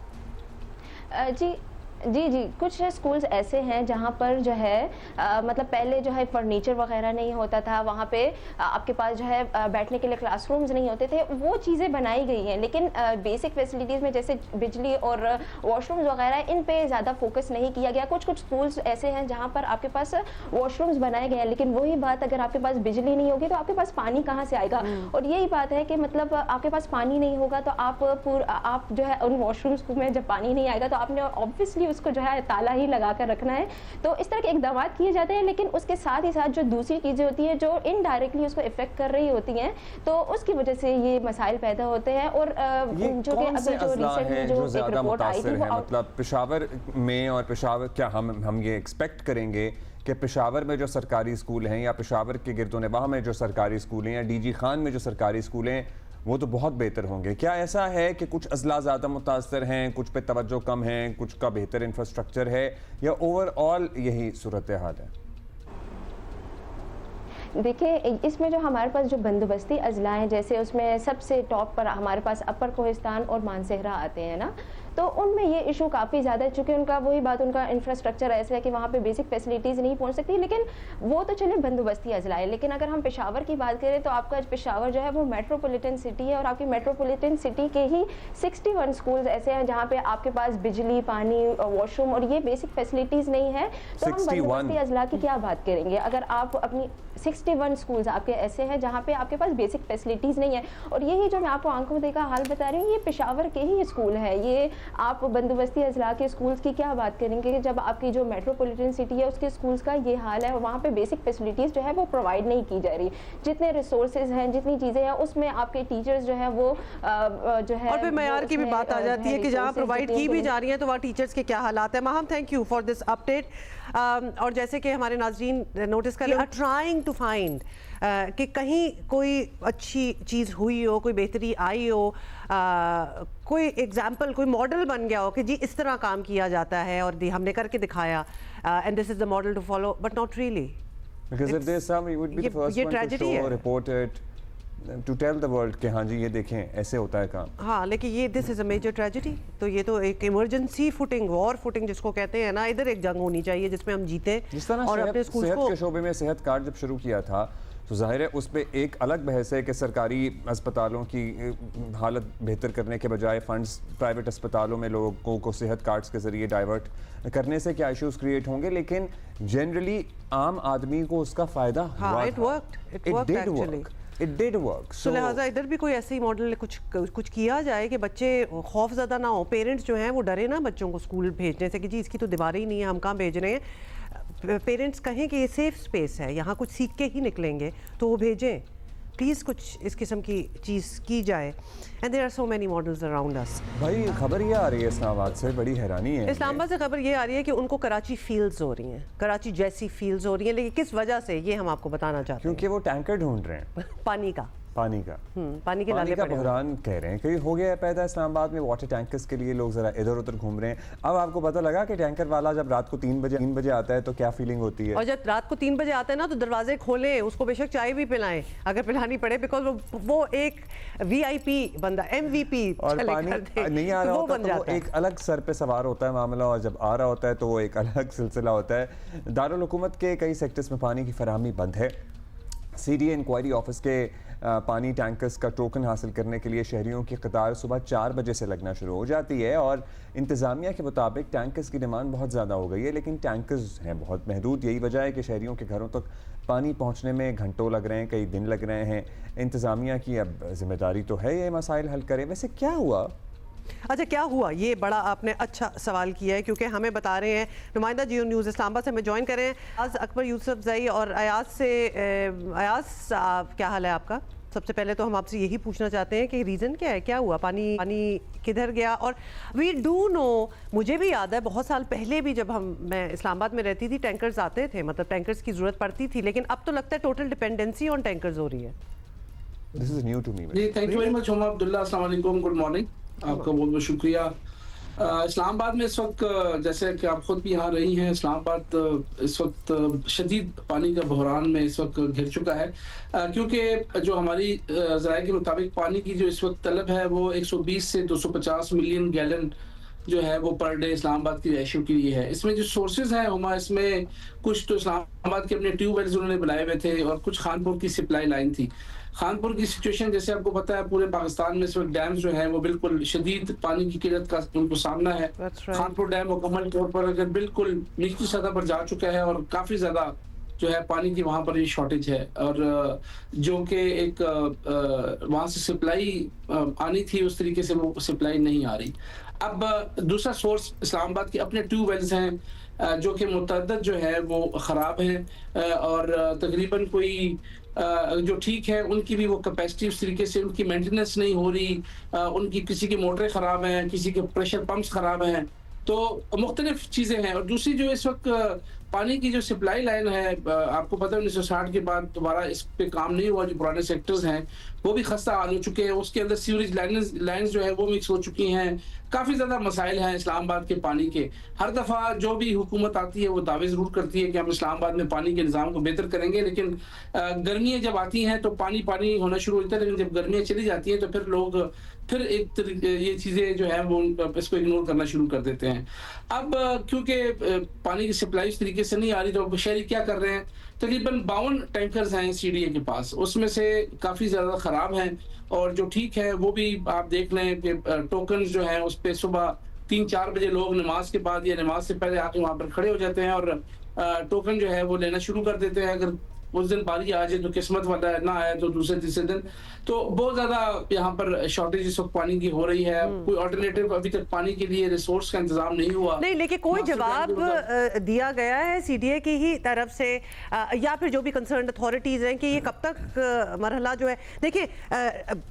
جی کچھ اسکولز ایسے ہیں جہاں پر جو ہے مطلب پہلے جو ہے فرنیچر وغیرہ نہیں ہوتا تھا, وہاں پہ آپ کے پاس جو ہے بیٹھنے کے لیے کلاس رومز نہیں ہوتے تھے. وہ چیزیں بنائی گئی ہیں لیکن بیسک فیسلٹیز میں جیسے بجلی اور واش رومز وغیرہ ان پہ زیادہ فوکس نہیں کیا گیا. کچھ اسکولز ایسے ہیں جہاں پر آپ کے پاس واش رومز بنائے گئے ہیں لیکن وہی بات اگر آپ کے پاس بجلی نہیں ہوگی تو آپ کے پاس پانی کہاں سے آئے گا؟ اور یہی بات ہے کہ مطلب آپ کے پاس پانی نہیں ہوگا تو آپ جو ہے ان واش رومز میں جب پانی نہیں آئے گا تو آپ نے آبویسلی اس کو جو ہے تالا ہی لگا کر رکھنا ہے. تو اس طرح کے اقدامات کیے جاتے ہیں لیکن اس کے ساتھ ہی ساتھ جو دوسری چیزیں ہوتی ہیں جو انڈائریکٹلی اس کو افیکٹ کر رہی ہوتی ہیں تو اس کی وجہ سے یہ مسائل پیدا ہوتے ہیں. اور جو کہ ابھی جو ریسنٹلی جو ایک رپورٹ آئی تھی وہ مطلب پشاور میں, اور پشاور کیا ہم یہ ایکسپیکٹ کریں گے کہ پشاور میں جو سرکاری اسکول ہیں یا پشاور کے گرد و نواح میں جو سرکاری اسکول ہیں یا ڈی جی خان میں جو سرکاری اسکول ہیں وہ تو بہت بہتر ہوں گے؟ کیا ایسا ہے کہ کچھ اضلاع زیادہ متاثر ہیں, کچھ پہ توجہ کم ہے, کچھ کا بہتر انفراسٹرکچر ہے, یا اوور آل یہی صورتحال ہے؟ دیکھیں اس میں جو ہمارے پاس جو بندوبستی اضلاع ہیں جیسے اس میں سب سے ٹاپ پر ہمارے پاس اپر کوہستان اور مانسہرہ آتے ہیں نا, تو ان میں یہ ایشو کافی زیادہ ہے چونکہ ان کا وہی بات, ان کا انفراسٹرکچر ایسا ہے کہ وہاں پہ بیسک فیسلٹیز نہیں پہنچ سکتی. لیکن وہ تو چلے بندوبستی اضلاع ہے, لیکن اگر ہم پشاور کی بات کریں تو آپ کا پشاور جو ہے وہ میٹروپولیٹن سٹی ہے اور آپ کی میٹروپولیٹن سٹی کے ہی 61 اسکولز ایسے ہیں جہاں پہ آپ کے پاس بجلی, پانی, واش روم اور یہ بیسک فیسلٹیز نہیں ہے. تو ہم بندوبستی اضلاع کی کیا بات کریں گے اگر آپ اپنی 61 اسکولز آپ کے ایسے ہیں جہاں پہ آپ کے پاس بیسک فیسلٹیز نہیں ہے. اور یہی جو میں آپ کو آنکھوں دیکھا حال بتا رہی ہوں یہ پشاور کے ہی اسکول ہے. یہ آپ بندوبستی اضلاع کے اسکولز کی کیا بات کریں گے جب آپ کی جو میٹروپولیٹن سٹی ہے اس کے اسکولز کا یہ حال ہے اور وہاں پہ بیسک فیسلٹیز جو ہے وہ پرووائڈ نہیں کی جا رہی. جتنے ریسورسز ہیں, جتنی چیزیں ہیں اس میں آپ کے ٹیچرز جو ہیں وہ جو ہے اور پھر معیار کی بھی بات آ جاتی ہے کہ جہاں پرووائڈ کی بھی جا رہی ہیں تو وہاں ٹیچرز کے کیا حالات ہیں. Maham thank you for this update. اور جیسے کہ ہمارے ناظرین نوٹس کر رہے ہیں ٹرائنگ ٹو فائنڈ کہ کہیں کوئی اچھی چیز ہوئی ہو, کوئی بہتری آئی ہو, کوئی ایگزامپل, کوئی ماڈل بن گیا ہو کہ جی اس طرح کام کیا جاتا ہے اور ہم نے کر کے دکھایا and this is the model to follow, but not really. Because if there's some, you would be the first one to show, report it, to tell the world کہ ہاں جی یہ دیکھیں ایسے ہوتا ہے کام. ہاں لیکن یہ this is a major tragedy. تو یہ تو ایک ایمرجنسی فوٹنگ، وار فوٹنگ جس کو کہتے ہیں نا، ادھر ایک جنگ ہونی چاہیے جس میں ہم جیتے. جس طرح اور اپنے اسکول صحت کو کے شعبے میں صحت کارڈ جب شروع کیا تھا تو ظاہر ہے اس پہ ایک الگ بحث ہے کہ سرکاری اسپتالوں کی حالت بہتر کرنے کے بجائے فنڈز پرائیویٹ اسپتالوں میں لوگوں کو صحت کارڈز کے ذریعے ڈائیورٹ کرنے سے کیا ایشوز کریٹ ہوں گے، لیکن جنرلی عام آدمی کو اس کا فائدہ ہوا تھا. It did work. تو لہٰذا ادھر بھی کوئی ایسے ہی ماڈل کچھ کیا جائے کہ بچے خوف زدہ نہ ہوں. پیرنٹس جو ہیں وہ ڈرے نا بچوں کو اسکول بھیجنے سے کہ جی اس کی تو دیواریں ہی نہیں ہیں، ہم کہاں بھیج رہے ہیں. پیرنٹس کہیں کہ یہ سیف اسپیس ہے، یہاں کچھ سیکھ کے ہی نکلیں گے تو وہ بھیجیں. پلیز کچھ اس قسم کی چیز کی جائے. And there are so many models around us. بھائی خبر یہ آ رہی ہے اسلام آباد سے، بڑی حیرانی ہے. اسلام آباد سے خبر یہ آ رہی ہے کہ ان کو کراچی فیلز ہو رہی ہیں، کراچی جیسی فیلز ہو رہی ہیں. لیکن کس وجہ سے یہ ہم آپ کو بتانا چاہتے ہیں. کیونکہ وہ ٹینکر ڈھونڈ رہے ہیں پانی کا بحران کہہ رہے ہیں کہ ہو گیا ہے پیدا اسلام آباد میں. واٹر ٹینکرز کے لیے لوگ ذرا ادھر ادھر گھوم رہے ہیں. اب آپ کو پتہ لگا کہ ٹینکر والا جب رات کو 3 بجے آتا ہے تو کیا فیلنگ ہوتی ہے. اور جب رات کو 3 بجے آتا ہے نا تو دروازے کھولیں، اس کو بے شک چائے بھی پلائیں اگر پلانی پڑے، بیکاز وہ ایک وی آئی پی بندہ، ایم وی پی. اور پانی نہیں آ رہا ہوتا تو وہ ایک الگ سر پہ سوار ہوتا ہے معاملہ، اور جب آ رہا ہوتا ہے تو وہ ایک الگ سلسلہ ہوتا ہے. دارالحکومت کے کئی سیکٹرز میں پانی کی فراہمی بند ہے. C D A inquiry office کے پانی ٹینکرز کا ٹوکن حاصل کرنے کے لیے شہریوں کی قطار صبح 4 بجے سے لگنا شروع ہو جاتی ہے. اور انتظامیہ کے مطابق ٹینکرز کی ڈیمانڈ بہت زیادہ ہو گئی ہے، لیکن ٹینکرز ہیں بہت محدود. یہی وجہ ہے کہ شہریوں کے گھروں تک پانی پہنچنے میں گھنٹوں لگ رہے ہیں، کئی دن لگ رہے ہیں. انتظامیہ کی اب ذمہ داری تو ہے یہ مسائل حل کرے. ویسے کیا ہوا؟ اچھا کیا ہوا، یہ بڑا آپ نے اچھا سوال کیا ہے، کیونکہ ہمیں بتا رہے ہیں نمائندہ جیو نیوز اسلام آباد سے ہمیں جوائن کریں آج اکبر یوسف زئی اور ایاز سے. ایاز کیا حال ہے آپ کا؟ سب سے پہلے تو ہم آپ سے یہی پوچھنا چاہتے ہیں کہ ریزن کیا ہے، کیا ہوا، پانی کدھر گیا؟ اور وی ڈو نو، مجھے بھی یاد ہے بہت سال پہلے بھی جب میں اسلام آباد میں رہتی تھی ٹینکرز آتے تھے، مطلب ٹینکرز کی ضرورت پڑتی تھی، لیکن اب تو لگتا ہے ٹوٹل ڈیپینڈنسی آن ٹینکرز ہو رہی ہے. This is new to me. جی thank you very much Omar Abdullah. السلام علیکم، گڈ مارننگ. آپ کا بہت بہت شکریہ. اسلام آباد میں اس وقت جیسے کہ آپ خود بھی یہاں رہی ہیں، اسلام آباد اس وقت شدید پانی کا بحران میں اس وقت گھر چکا ہے، کیونکہ جو ہماری ذرائع کے مطابق پانی کی جو اس وقت طلب ہے وہ 120 سے 250 ملین گیلن جو ہے وہ پر ڈے اسلام آباد کی رہائشیوں کے لیے ہے. اس میں جو سورسز ہیں ہما، اس میں کچھ تو اسلام آباد کے اپنے ٹیوب ویلز انہوں نے بنائے ہوئے تھے، اور کچھ خانپور کی سپلائی لائن تھی. خانپور کی سچویشن جیسے آپ کو پتہ ہے پورے پاکستان میں اس وقت ڈیمز جو ہیں وہ بالکل شدید پانی کی قلت کا ان کو سامنا ہے. خانپور ڈیم مکمل طور پر اگر بالکل نچلی سطح پر جا چکا ہے، اور کافی زیادہ جو ہے پانی کی وہاں پر یہ شارٹیج ہے، اور جو کہ ایک وہاں سے سپلائی آنی تھی اس طریقے سے وہ سپلائی نہیں آ رہی. اب دوسرا سورس اسلام آباد کے اپنے ٹیوب ویلز ہیں جو کہ متعدد جو ہے وہ خراب ہیں، اور تقریباً کوئی جو ٹھیک ہے ان کی بھی وہ کیپیسٹی اس طریقے سے ان کی مینٹیننس نہیں ہو رہی. ان کی کسی کی موٹریں خراب ہیں، کسی کے پریشر پمپس خراب ہیں، تو مختلف چیزیں ہیں. اور دوسری جو اس وقت پانی کی جو سپلائی لائن ہے، آپ کو پتہ ہے 1960 کے بعد دوبارہ اس پہ کام نہیں ہوا. جو پرانے سیکٹرز ہیں وہ بھی خستہ حال ہو چکے ہیں، اس کے اندر سیوریج لائنز جو ہے وہ مکس ہو چکی ہیں. کافی زیادہ مسائل ہیں اسلام آباد کے پانی کے. ہر دفعہ جو بھی حکومت آتی ہے وہ دعوے ضرور کرتی ہے کہ ہم اسلام آباد میں پانی کے نظام کو بہتر کریں گے، لیکن گرمیاں جب آتی ہیں تو پانی ہونا شروع ہوتا ہے، لیکن جب گرمیاں چلی جاتی ہیں تو پھر لوگ ایک یہ چیزیں جو ہیں وہ اس کو اگنور کرنا شروع کر دیتے ہیں. اب کیونکہ پانی کی سپلائی اس طریقے سے نہیں آ رہی تو شہری کیا کر رہے ہیں، تقریباً 52 ٹینکرز ہیں سی ڈی اے کے پاس، اس میں سے کافی زیادہ خراب ہیں، اور جو ٹھیک ہے وہ بھی آپ دیکھ لیں کہ ٹوکنز جو ہیں اس پہ صبح 3-4 بجے لوگ نماز کے بعد یا نماز سے پہلے آ کے وہاں پر کھڑے ہو جاتے ہیں اور ٹوکن جو ہے وہ لینا شروع کر دیتے ہیں. اگر اس دن باری آ جائے تو قسمت والا ہے، نہ آئے تو دوسرے تیسرے دن. تو بہت زیادہ یہاں پر شارٹیج اس وقت پانی کی ہو رہی ہے. کوئی آلٹرنیٹیو ابھی تک پانی کے لیے ریسورس کا انتظام نہیں ہوا. نہیں لیکن کوئی جواب دیا گیا ہے سی ڈی اے کی ہی طرف سے یا پھر جو بھی کنسرنڈ اتھارٹیز ہیں کہ یہ کب تک مرحلہ جو ہے. دیکھیں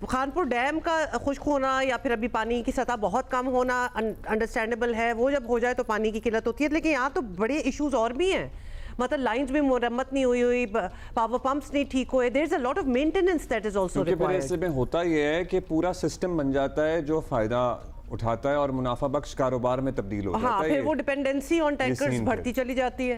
خانپور ڈیم کا خشک ہونا یا پھر ابھی پانی کی سطح بہت کم ہونا انڈرسٹینڈیبل ہے، وہ جب ہو جائے تو پانی کی قلت ہوتی ہے. لیکن یہاں تو بڑے ایشوز اور بھی ہیں، مطلب لائنز بھی مرمت نہیں ہوئی، پاور پمپس نہیں ٹھیک ہوئے. there is a lot of maintenance that is also required. ایسے میں ہوتا یہ ہے کہ پورا سسٹم بن جاتا ہے جو فائدہ اٹھاتا ہے اور منافع بخش کاروبار میں تبدیل ہو جاتا ہے. ہاں پھر وہ ڈیپینڈنسی آن ٹینکرز بڑھتی چلی جاتی ہے.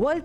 World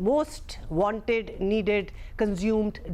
most wanted, needed, consumed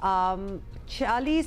46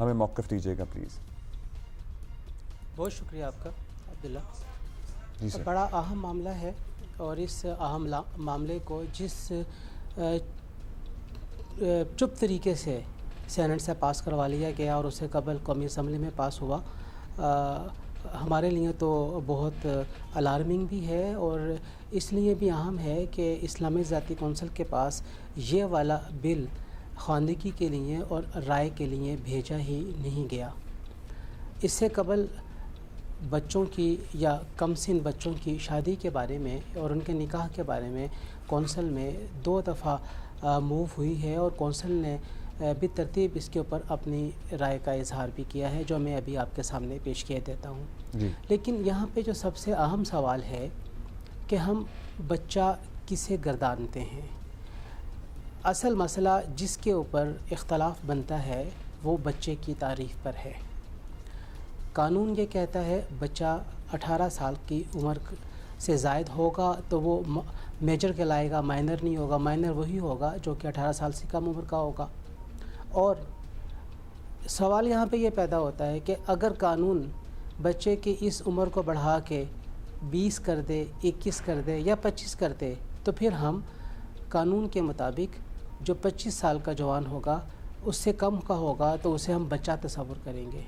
ہمیں موقف دیجیے گا پلیز. بہت شکریہ آپ کا عبداللہ. جی سر. بڑا اہم معاملہ ہے اور اس اہم معاملے کو جس چپ طریقے سے سینٹ سے پاس کروا لیا گیا اور اس سے قبل قومی اسمبلی میں پاس ہوا ہمارے لیے تو بہت الارمنگ بھی ہے اور اس لیے بھی اہم ہے کہ اسلامی ذاتی کونسل کے پاس یہ والا بل خواندگی کے لیے اور رائے کے لیے بھیجا ہی نہیں گیا. اس سے قبل بچوں کی یا کم سن بچوں کی شادی کے بارے میں اور ان کے نکاح کے بارے میں کونسل میں 2 دفعہ موو ہوئی ہے اور کونسل نے بالترتیب اس کے اوپر اپنی رائے کا اظہار بھی کیا ہے جو میں ابھی آپ کے سامنے پیش کیے دیتا ہوں. جی. لیکن یہاں پہ جو سب سے اہم سوال ہے کہ ہم بچہ کسے گردانتے ہیں. اصل مسئلہ جس کے اوپر اختلاف بنتا ہے وہ بچے کی تعریف پر ہے. قانون یہ کہتا ہے بچہ 18 سال کی عمر سے زائد ہوگا تو وہ میجر کہلائے گا, مائنر نہیں ہوگا. مائنر وہی ہوگا جو کہ 18 سال سے کم عمر کا ہوگا. اور سوال یہاں پہ یہ پیدا ہوتا ہے کہ اگر قانون بچے کی اس عمر کو بڑھا کے 20 کر دے, 21 کر دے یا 25 کر دے تو پھر ہم قانون کے مطابق جو 25 سال کا جوان ہوگا اس سے کم کا ہوگا تو اسے ہم بچہ تصور کریں گے.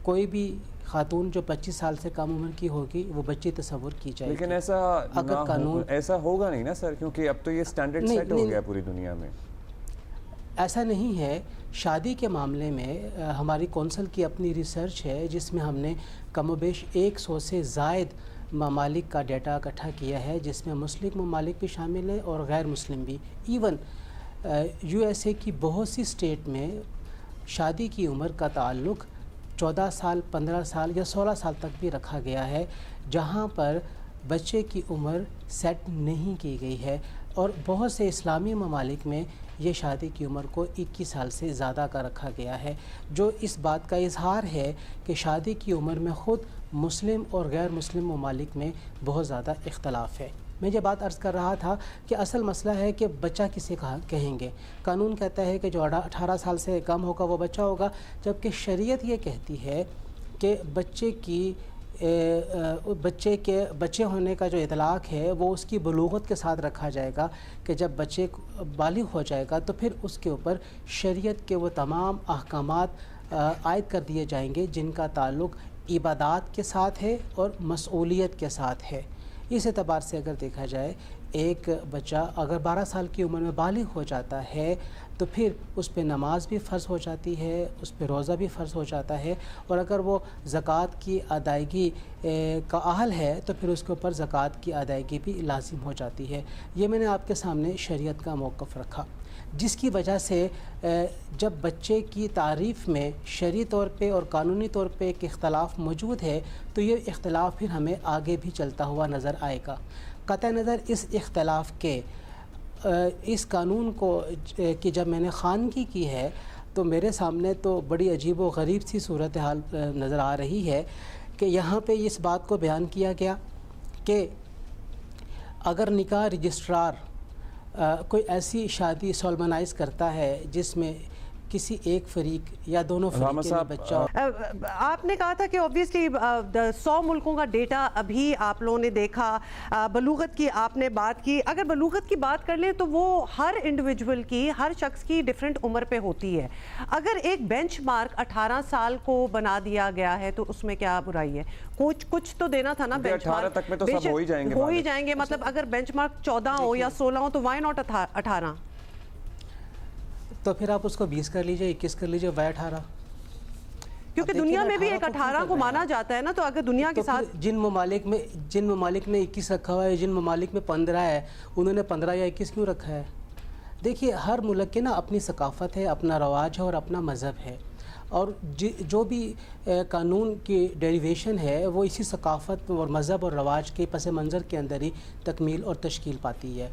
کوئی بھی خاتون جو 25 سال سے کم عمر کی ہوگی وہ بچی تصور کی جائے گی. لیکن ایسا ہوگا نہیں نا سر, کیونکہ اب تو یہ سٹینڈرڈ سیٹ ہو گیا پوری دنیا میں. ایسا نہیں ہے. شادی کے معاملے میں ہماری کونسل کی اپنی ریسرچ ہے جس میں ہم نے کم و بیش 100 سے زائد ممالک کا ڈیٹا اکٹھا کیا ہے جس میں مسلم ممالک بھی شامل ہیں اور غیر مسلم بھی. ایون USA کی بہت سی اسٹیٹ میں شادی کی عمر کا تعلق 14 سال, 15 سال یا 16 سال تک بھی رکھا گیا ہے جہاں پر بچے کی عمر سیٹ نہیں کی گئی ہے. اور بہت سے اسلامی ممالک میں یہ شادی کی عمر کو 21 سال سے زیادہ کا رکھا گیا ہے جو اس بات کا اظہار ہے کہ شادی کی عمر میں خود مسلم اور غیر مسلم ممالک میں بہت زیادہ اختلاف ہے. میں یہ بات عرض کر رہا تھا کہ اصل مسئلہ ہے کہ بچہ کسے کہیں گے. قانون کہتا ہے کہ جو 18 سال سے کم ہوگا وہ بچہ ہوگا, جبکہ شریعت یہ کہتی ہے کہ بچے ہونے کا جو اطلاق ہے وہ اس کی بلوغت کے ساتھ رکھا جائے گا کہ جب بچے بالغ ہو جائے گا تو پھر اس کے اوپر شریعت کے وہ تمام احکامات عائد کر دیے جائیں گے جن کا تعلق عبادات کے ساتھ ہے اور مسئولیت کے ساتھ ہے. اس اعتبار سے اگر دیکھا جائے ایک بچہ اگر 12 سال کی عمر میں بالغ ہو جاتا ہے تو پھر اس پہ نماز بھی فرض ہو جاتی ہے, اس پہ روزہ بھی فرض ہو جاتا ہے, اور اگر وہ زکوٰۃ کی ادائیگی کا اہل ہے تو پھر اس کے اوپر زکوٰۃ کی ادائیگی بھی لازم ہو جاتی ہے. یہ میں نے آپ کے سامنے شریعت کا موقف رکھا جس کی وجہ سے جب بچے کی تعریف میں شرعی طور پہ اور قانونی طور پہ ایک اختلاف موجود ہے تو یہ اختلاف پھر ہمیں آگے بھی چلتا ہوا نظر آئے گا. قطع نظر اس اختلاف کے اس قانون کو کہ جب میں نے خواندگی کی ہے تو میرے سامنے تو بڑی عجیب و غریب سی صورتحال نظر آ رہی ہے کہ یہاں پہ اس بات کو بیان کیا گیا کہ اگر نکاح رجسٹرار کوئی ایسی شادی سولمنائز کرتا ہے جس میں کسی ایک فریق یا دونوں فریق کے بچہ. آپ نے کہا تھا کہ obviously 100 ملکوں کا ڈیٹا ابھی آپ لوگوں نے دیکھا, بلوغت کی آپ نے بات کی. اگر بلوغت کی بات کر لیں تو وہ ہر انڈیویجول کی, ہر شخص کی ڈیفرنٹ عمر پہ ہوتی ہے. اگر ایک بینچ مارک 18 سال کو بنا دیا گیا ہے تو اس میں کیا برائی ہے؟ کچھ تو دینا تھا نا بینچ مارک. 18 تک میں تو سب ہو ہی جائیں گے. مطلب اگر بینچ مارک 14 ہو یا 16 ہو تو وائی ناٹ 18؟ تو پھر آپ اس کو 20 کر لیجئے, 21 کر لیجئے, وائی 18. کیونکہ دنیا میں بھی ایک 18 کو مانا جاتا ہے نا, تو اگر دنیا کے ساتھ جن ممالک میں 21 رکھا ہوا ہے, جن ممالک میں 15 ہے, انہوں نے 15 یا 21 کیوں رکھا ہے؟ دیکھیے ہر ملک کے نا اپنی ثقافت ہے, اپنا رواج ہے اور اپنا مذہب ہے, اور جو بھی قانون کی ڈیریویشن ہے وہ اسی ثقافت اور مذہب اور رواج کے پس منظر کے اندر ہی تکمیل اور تشکیل پاتی ہے.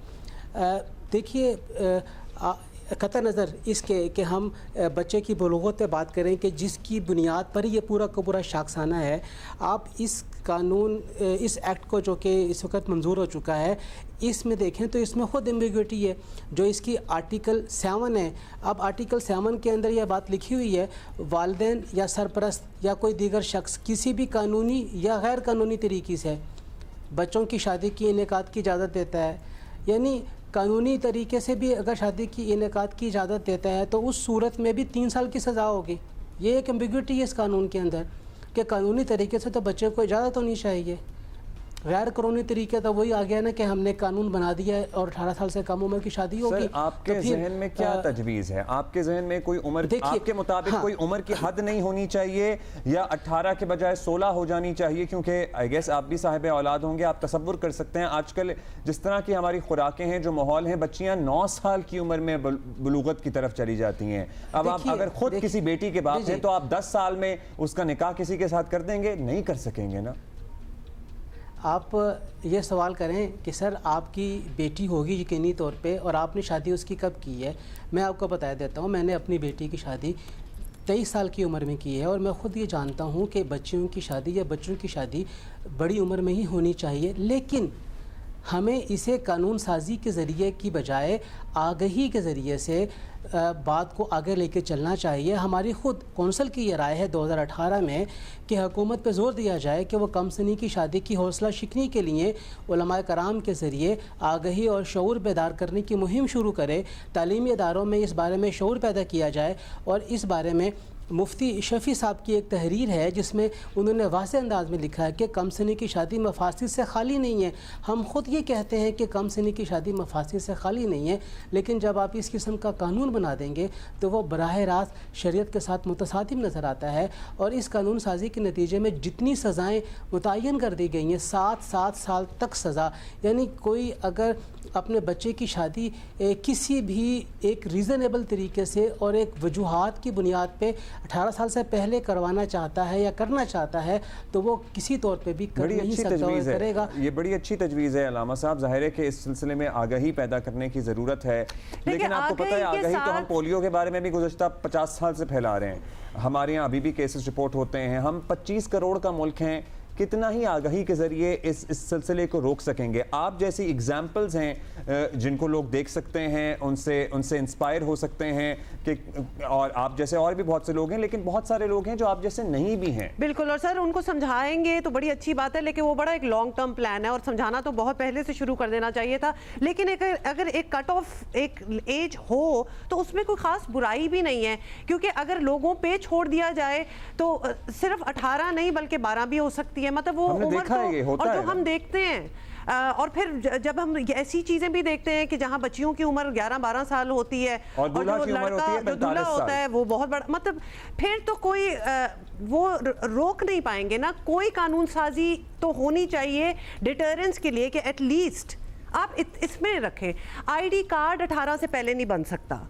دیکھیے قطع نظر اس کے کہ ہم بچے کی بلوغت پہ بات کریں کہ جس کی بنیاد پر یہ پورا کا پورا شاخسانہ ہے، آپ اس قانون اس ایکٹ کو جو کہ اس وقت منظور ہو چکا ہے اس میں دیکھیں تو اس میں خود ایمبیگوٹی ہے جو اس کی آرٹیکل 7 ہے. اب آرٹیکل 7 کے اندر یہ بات لکھی ہوئی ہے والدین یا سرپرست یا کوئی دیگر شخص کسی بھی قانونی یا غیر قانونی طریقے سے بچوں کی شادی کی انعقاد کی اجازت دیتا ہے. یعنی قانونی طریقے سے بھی اگر شادی کی انعقاد کی اجازت دیتا ہے تو اس صورت میں بھی 3 سال کی سزا ہوگی. یہ ایک ایمبیگوٹی ہے اس قانون کے اندر کہ قانونی طریقے سے تو بچے کو اجازت ہونی چاہیے، غیر قانونی طریقے تو وہی آ گیا نا کہ ہم نے قانون بنا دیا ہے اور 18 سال سے کم عمر کی شادی ہوگی. سر آپ کے ذہن میں کیا تجویز ہے؟ آپ کے ذہن میں کوئی عمر آپ کے مطابق کوئی عمر کی حد نہیں ہونی چاہیے یا 18 کے بجائے 16 ہو جانی چاہیے؟ کیونکہ آئی گیس آپ بھی صاحب اولاد ہوں گے، آپ تصور کر سکتے ہیں آج کل جس طرح کی ہماری خوراکیں ہیں، جو ماحول ہیں، بچیاں 9 سال کی عمر میں بلوغت کی طرف چلی جاتی ہیں. اب آپ اگر خود کسی بیٹی کے باپ ہیں تو آپ 10 سال میں اس کا نکاح کسی کے ساتھ کر دیں گے؟ نہیں کر سکیں گے نا. آپ یہ سوال کریں کہ سر آپ کی بیٹی ہوگی یقینی طور پہ اور آپ نے شادی اس کی کب کی ہے. میں آپ کو بتا دیتا ہوں، میں نے اپنی بیٹی کی شادی 23 سال کی عمر میں کی ہے اور میں خود یہ جانتا ہوں کہ بچیوں کی شادی یا بچوں کی شادی بڑی عمر میں ہی ہونی چاہیے، لیکن ہمیں اسے قانون سازی کے ذریعے کی بجائے آگہی کے ذریعے سے بات کو آگے لے کے چلنا چاہیے. ہماری خود کونسل کی یہ رائے ہے 2018 میں کہ حکومت پہ زور دیا جائے کہ وہ کم سنی کی شادی کی حوصلہ شکنی کے لیے علماء کرام کے ذریعے آگہی اور شعور بیدار کرنے کی مہم شروع کرے. تعلیمی اداروں میں اس بارے میں شعور پیدا کیا جائے اور اس بارے میں مفتی شفیع صاحب کی ایک تحریر ہے جس میں انہوں نے واضح انداز میں لکھا ہے کہ کم سنی کی شادی مفاسد سے خالی نہیں ہے. ہم خود یہ کہتے ہیں کہ کم سنی کی شادی مفاسد سے خالی نہیں ہے، لیکن جب آپ اس قسم کا قانون بنا دیں گے تو وہ براہ راست شریعت کے ساتھ متصادم نظر آتا ہے. اور اس قانون سازی کے نتیجے میں جتنی سزائیں متعین کر دی گئی ہیں 7 سال تک سزا، یعنی کوئی اگر اپنے بچے کی شادی کسی بھی ایک ریزنیبل طریقے سے اور ایک وجوہات کی بنیاد پہ 18 سال سے پہلے کروانا چاہتا ہے یا کرنا چاہتا ہے تو وہ کسی طور پہ بھی کر نہیں سکتا اور کرے گا. یہ بڑی اچھی تجویز ہے علامہ صاحب. ظاہر ہے کہ اس سلسلے میں آگہی پیدا کرنے کی ضرورت ہے، لیکن آپ کو پتہ ہے آگہی تو ہم پولیو کے بارے میں بھی گزشتہ 50 سال سے پھیلا رہے ہیں. ہمارے یہاں ابھی بھی کیسز رپورٹ ہوتے ہیں. ہم 25 کروڑ کا ملک ہیں، کتنا ہی آگہی کے ذریعے اس سلسلے کو روک سکیں گے؟ آپ جیسی ایگزامپلز ہیں جن کو لوگ دیکھ سکتے ہیں، ان سے انسپائر ہو سکتے ہیں کہ اور آپ جیسے اور بھی بہت سے لوگ ہیں، لیکن بہت سارے لوگ ہیں جو آپ جیسے نہیں بھی ہیں. بالکل، اور سر ان کو سمجھائیں گے تو بڑی اچھی بات ہے، لیکن وہ بڑا ایک لانگ ٹرم پلان ہے اور سمجھانا تو بہت پہلے سے شروع کر دینا چاہیے تھا. لیکن اگر ایک کٹ آف ایک ایج ہو تو اس میں کوئی خاص برائی بھی نہیں ہے، کیونکہ اگر لوگوں پہ چھوڑ دیا جائے تو صرف 18 نہیں بلکہ 12 بھی ہو سکتی ہے. مطلب وہ عمر اور جو ہم دیکھتے ہیں اور پھر جب ہم ایسی چیزیں بھی دیکھتے ہیں کہ جہاں بچیوں کی عمر 11-12 سال ہوتی ہے اور جو لڑکا جو دولہا ہوتا ہے وہ بہت بڑا، مطلب پھر تو کوئی وہ روک نہیں پائیں گے نا. کوئی قانون سازی تو ہونی چاہیے ڈیٹرنس کے لیے کہ ایٹ لیسٹ آپ اس میں رکھیں. آئی ڈی کارڈ 18 سے پہلے نہیں بن سکتا،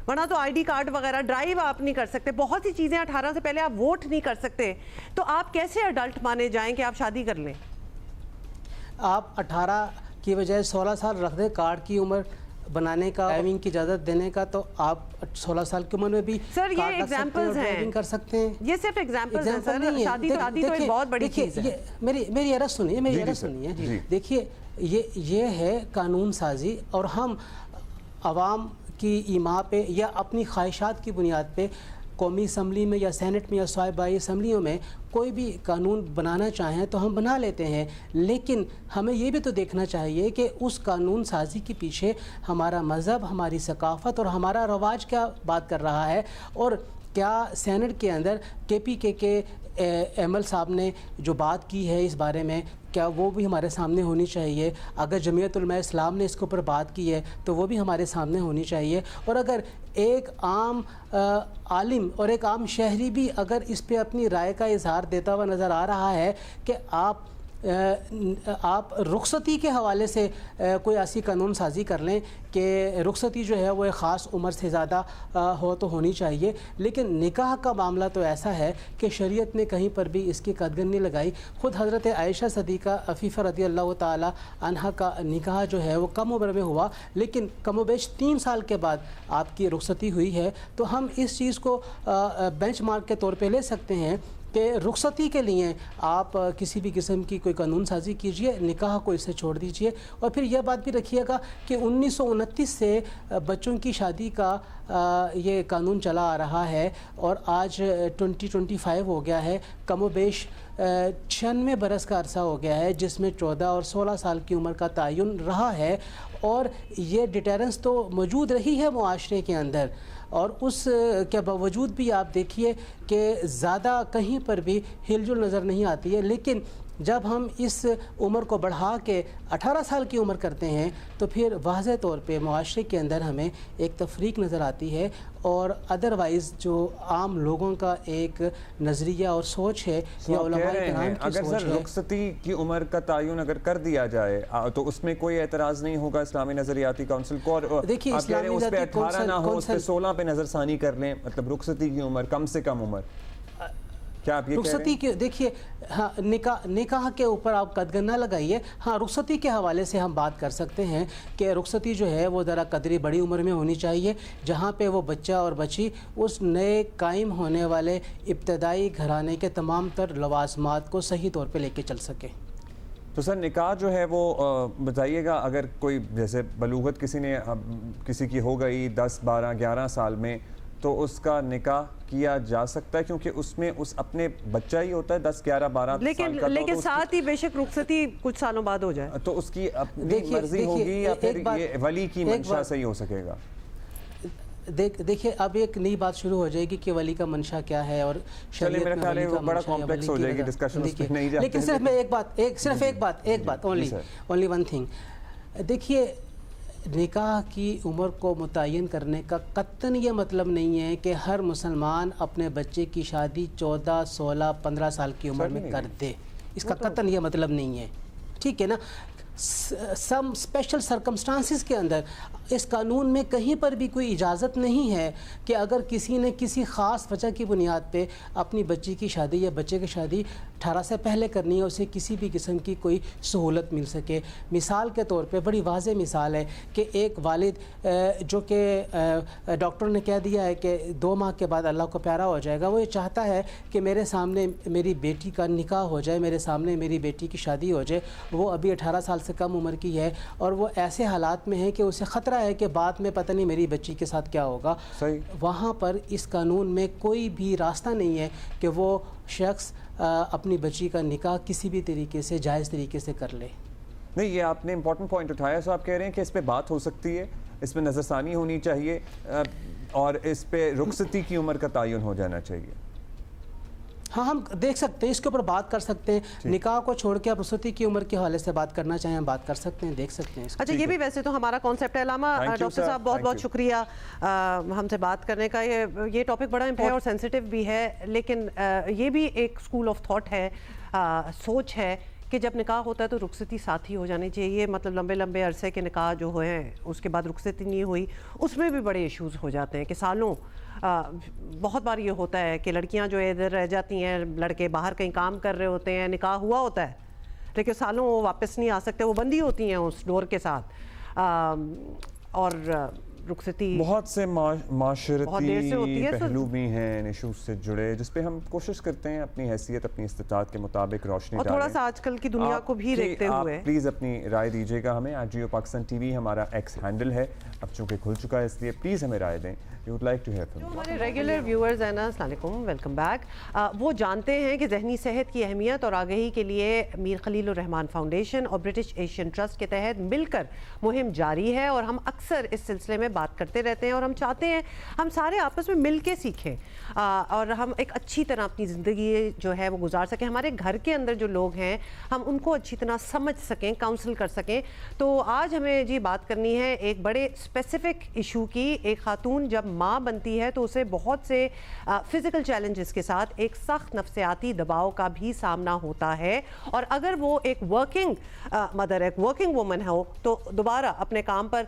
ورنہ تو آئی ڈی کارڈ وغیرہ ڈرائیو آپ نہیں کر سکتے، بہت سی چیزیں 18 سے پہلے آپ ووٹ نہیں کر سکتے، تو آپ کیسے اڈلٹ مانے جائیں کہ آپ شادی کر لیں؟ آپ 18 کی بجائے 16 سال رکھ دیں کارڈ کی عمر بنانے کا، ڈرائیونگ کی اجازت دینے کا، تو آپ 16 سال کی عمر میں بھی سر یہ ایگزامپلز ہیں، ڈرائیونگ کر سکتے ہیں. یہ صرف ایگزامپلز ہیں سر. شادی تو ایک بہت بڑی چیز ہے. میری عرض سنیے، دیکھیے یہ ہے قانون سازی، اور ہم عوام کی ایما پہ یا اپنی خواہشات کی بنیاد پہ قومی اسمبلی میں یا سینٹ میں یا صوبائی اسمبلیوں میں کوئی بھی قانون بنانا چاہیں تو ہم بنا لیتے ہیں، لیکن ہمیں یہ بھی تو دیکھنا چاہیے کہ اس قانون سازی کے پیچھے ہمارا مذہب، ہماری ثقافت اور ہمارا رواج کیا بات کر رہا ہے. اور کیا سینٹ کے اندر KPK کے ایمل صاحب نے جو بات کی ہے اس بارے میں، کیا وہ بھی ہمارے سامنے ہونی چاہیے؟ اگر جمعیت علماء اسلام نے اس کے اوپر بات کی ہے تو وہ بھی ہمارے سامنے ہونی چاہیے. اور اگر ایک عام عالم اور ایک عام شہری بھی اگر اس پہ اپنی رائے کا اظہار دیتا ہوا نظر آ رہا ہے کہ آپ آپ رخصتی کے حوالے سے کوئی ایسی قانون سازی کر لیں کہ رخصتی جو ہے وہ ایک خاص عمر سے زیادہ ہو تو ہونی چاہیے، لیکن نکاح کا معاملہ تو ایسا ہے کہ شریعت نے کہیں پر بھی اس کی قدغن نہیں لگائی۔ خود حضرت عائشہ صدیقہ عفیفہ رضی اللہ تعالی عنہ کا نکاح جو ہے وہ کم عمر میں ہوا، لیکن کم و بیش 3 سال کے بعد آپ کی رخصتی ہوئی ہے۔ تو ہم اس چیز کو بینچ مارک کے طور پہ لے سکتے ہیں کہ رخصتی کے لیے آپ کسی بھی قسم کی کوئی قانون سازی کیجئے، نکاح کو اس سے چھوڑ دیجئے۔ اور پھر یہ بات بھی رکھیے گا کہ 1929 سے بچوں کی شادی کا یہ قانون چلا آ رہا ہے اور آج 2025 ہو گیا ہے، کم و بیش 96 برس کا عرصہ ہو گیا ہے، جس میں 14 اور 16 سال کی عمر کا تعین رہا ہے، اور یہ ڈیٹرنس تو موجود رہی ہے معاشرے کے اندر، اور اس کے باوجود بھی آپ دیکھیے کہ زیادہ کہیں پر بھی ہل جل نظر نہیں آتی ہے۔ لیکن جب ہم اس عمر کو بڑھا کے 18 سال کی عمر کرتے ہیں تو پھر واضح طور پہ معاشرے کے اندر ہمیں ایک تفریق نظر آتی ہے، اور ادروائز جو عام لوگوں کا ایک نظریہ اور سوچ ہے یا علماء کرام کی اگر سوچ سر ہے۔ رخصتی کی عمر کا تعین اگر کر دیا جائے تو اس میں کوئی اعتراض نہیں ہوگا اسلامی نظریاتی کونسل کو؟ اور دیکھیے آپ کہہ رہے ہیں اس پہ 18 نہ ہو، اس پہ 16 پہ نظر ثانی کر لیں، مطلب رخصتی کی عمر کم سے کم عمر، کیا آپ یہ کہہ رہے ہیں؟ رخصتی کے دیکھیے، ہاں نکاح کے اوپر آپ قدغن نہ لگائیے۔ ہاں رخصتی کے حوالے سے ہم بات کر سکتے ہیں کہ رخصتی جو ہے وہ ذرا قدری بڑی عمر میں ہونی چاہیے، جہاں پہ وہ بچہ اور بچی اس نئے قائم ہونے والے ابتدائی گھرانے کے تمام تر لوازمات کو صحیح طور پہ لے کے چل سکے۔ تو سر نکاح جو ہے وہ بتائیے گا، اگر کوئی جیسے بلوغت کسی کی ہو گئی 10 12 11 سال میں، تو اس کا نکاح کیا جا سکتا ہے کیونکہ اس میں اس اپنے بچہ ہی ہوتا ہے 10 11 12 سال کا، لیکن ساتھ ہی بے شک رخصتی کچھ سالوں بعد ہو جائے تو اس کی اپنی مرضی ہوگی یا پھر یہ ولی کی منشا سے ہی ہو سکے گا؟ دیکھیے اب ایک نئی بات شروع ہو جائے گی کہ ولی کا منشا کیا ہے، اور چلے میرا خیال ہے وہ بڑا کمپلیکس ہو جائے گی ڈسکشن، اس پہ نہیں جاتے، لیکن صرف میں ایک بات اونلی ون تھنگ۔ دیکھیے نکاح کی عمر کو متعین کرنے کا قطعاً یہ مطلب نہیں ہے کہ ہر مسلمان اپنے بچے کی شادی 14 16 15 سال کی عمر میں کر دے، اس کا قطعاً یہ مطلب نہیں ہے، ٹھیک ہے نا۔ سم اسپیشل سرکمسٹانسز کے اندر اس قانون میں کہیں پر بھی کوئی اجازت نہیں ہے کہ اگر کسی نے کسی خاص وجہ کی بنیاد پہ اپنی بچی کی شادی یا بچے کی شادی 18 سے پہلے کرنی ہے، اسے کسی بھی قسم کی کوئی سہولت مل سکے۔ مثال کے طور پہ بڑی واضح مثال ہے کہ ایک والد جو کہ ڈاکٹر نے کہہ دیا ہے کہ 2 ماہ کے بعد اللہ کو پیارا ہو جائے گا، وہ یہ چاہتا ہے کہ میرے سامنے میری بیٹی کا نکاح ہو جائے، میرے سامنے میری بیٹی کی شادی ہو جائے، وہ ابھی 18 سال سے کم عمر کی ہے، اور وہ ایسے حالات میں ہے کہ اسے خطرہ ہے کہ بعد میں پتہ نہیں میری بچی کے ساتھ کیا ہوگا۔ وہاں پر اس قانون میں کوئی بھی راستہ نہیں ہے کہ وہ شخص اپنی بچی کا نکاح کسی بھی طریقے سے جائز طریقے سے کر لے۔ نہیں، یہ آپ نے امپورٹنٹ پوائنٹ اٹھایا، سو آپ کہہ رہے ہیں کہ اس پہ بات ہو سکتی ہے، اس پہ نظر ثانی ہونی چاہیے، اور اس پہ رخصتی کی عمر کا تعین ہو جانا چاہیے۔ ہاں ہم دیکھ سکتے ہیں، اس کے اوپر بات کر سکتے ہیں، نکاح کو چھوڑ کے آپ رخصتی کی عمر کے حوالے سے بات کرنا چاہیں ہم بات کر سکتے ہیں، دیکھ سکتے ہیں۔ اچھا، یہ بھی ویسے تو ہمارا کانسیپٹ ہے۔ علامہ ڈاکٹر صاحب بہت بہت شکریہ ہم سے بات کرنے کا۔ یہ ٹاپک بڑا امپورٹنٹ اور سینسیٹیو بھی ہے، لیکن یہ بھی ایک اسکول آف تھاٹ ہے، سوچ ہے کہ جب نکاح ہوتا ہے تو رخصتی ساتھ ہی ہو جانی چاہیے۔ مطلب لمبے لمبے عرصے کے نکاح جو ہوئے ہیں اس کے بعد رخصتی نہیں ہوئی، اس میں بھی بڑے ایشوز ہو جاتے ہیں کہ سالوں بہت بار یہ ہوتا ہے کہ لڑکیاں جو ادھر رہ جاتی ہیں، لڑکے باہر کہیں کام کر رہے ہوتے ہیں، نکاح ہوا ہوتا ہے لیکن سالوں وہ واپس نہیں آ سکتے، وہ بندی ہوتی ہیں اس ڈور کے ساتھ، اور رخصتی بہت سے معاشرتی پہلو بھی ہیں ایشوز سے جڑے، جس پہ ہم کوشش کرتے ہیں اپنی حیثیت اپنی استطاعت کے مطابق روشنی ڈالیں، اور تھوڑا سا آج کل کی دنیا کو بھی دیکھتے ہوئے آپ پلیز اپنی رائے دیجیے گا ہمیں۔ جیو پاکستان ٹی وی ہمارا ایکس ہینڈل ہے، اب چونکہ کھل چکا ہے اس لیے پلیز ہمیں رائے دیں۔ We would like to hear from you. ہمارے ریگولر ویورز ہیں نا، السلام علیکم، ویلکم بیک۔ وہ جانتے ہیں کہ ذہنی صحت کی اہمیت اور آگہی کے لیے میر خلیل الرحمان فاؤنڈیشن اور برٹش ایشین ٹرسٹ کے تحت مل کر مہم جاری ہے، اور ہم اکثر اس سلسلے میں بات کرتے رہتے ہیں اور ہم چاہتے ہیں ہم سارے آپس میں مل کے سیکھیں اور ہم ایک اچھی طرح اپنی زندگی جو ہے وہ گزار سکیں, ہمارے گھر کے اندر جو لوگ ہیں ہم ان کو اچھی طرح سمجھ سکیں, کاؤنسل کر سکیں. تو آج ہمیں جی بات کرنی ہے ایک بڑے اسپیسیفک ایشو کی. ایک خاتون جب ماں بنتی ہے تو اسے بہت سے فزیکل چیلنجز کے ساتھ ایک سخت نفسیاتی دباؤ کا بھی سامنا ہوتا ہے, اور اگر وہ ایک ورکنگ مدر, ایک ورکنگ وومن ہو تو دوبارہ اپنے کام پر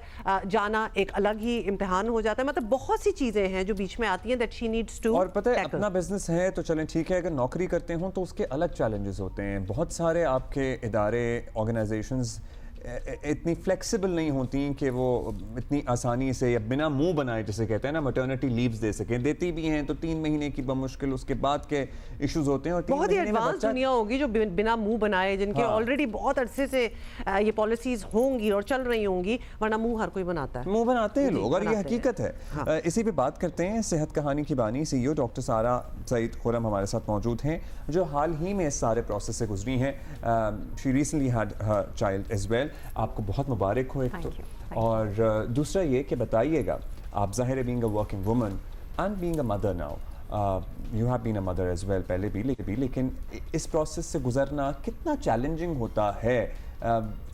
جانا ایک الگ ہی امتحان ہو جاتا ہے. مطلب بہت سی چیزیں ہیں جو بیچ میں آتی ہیں that she needs to اور پتہ ہے tackle. اپنا بزنس ہے تو چلیں ٹھیک ہے, اگر نوکری کرتے ہوں تو اس کے الگ چیلنجز ہوتے ہیں. بہت سارے آپ کے ادارے, آرگنائزیشنز اتنی فلیکسیبل نہیں ہوتی کہ وہ اتنی آسانی سے یا بنا منہ بنائے جسے کہتے ہیں نا میٹرنٹی لیوز دے سکیں. دیتی بھی ہیں تو 3 مہینے کی بمشکل, اس کے بعد کے ایشوز ہوتے ہیں. اور بہت ہی ایڈوانس دنیا ہوگی جو بنا منہ بنائے, جن کے آلریڈی بہت عرصے سے یہ پالیسیز ہوں گی اور چل رہی ہوں گی, ورنہ منہ ہر کوئی بناتا ہے, منہ بناتے ہیں لوگ, اور یہ حقیقت ہے. اسی پہ بات کرتے ہیں. صحت کہانی کی بانی سی ای او ڈاکٹر سارہ سعید خرم ہمارے ساتھ موجود ہیں, جو حال ہی میں اس سارے پروسیس سے گزری ہیں. She recently had her child as well. آپ کو بہت مبارک ہو ایک تو, اور دوسرا یہ کہ بتائیے گا, آپ ظاہر ہے being a working woman and being a mother now, you have been a mother as well پہلے بھی, لیکن اس پروسیس سے گزرنا کتنا چیلنجنگ ہوتا ہے,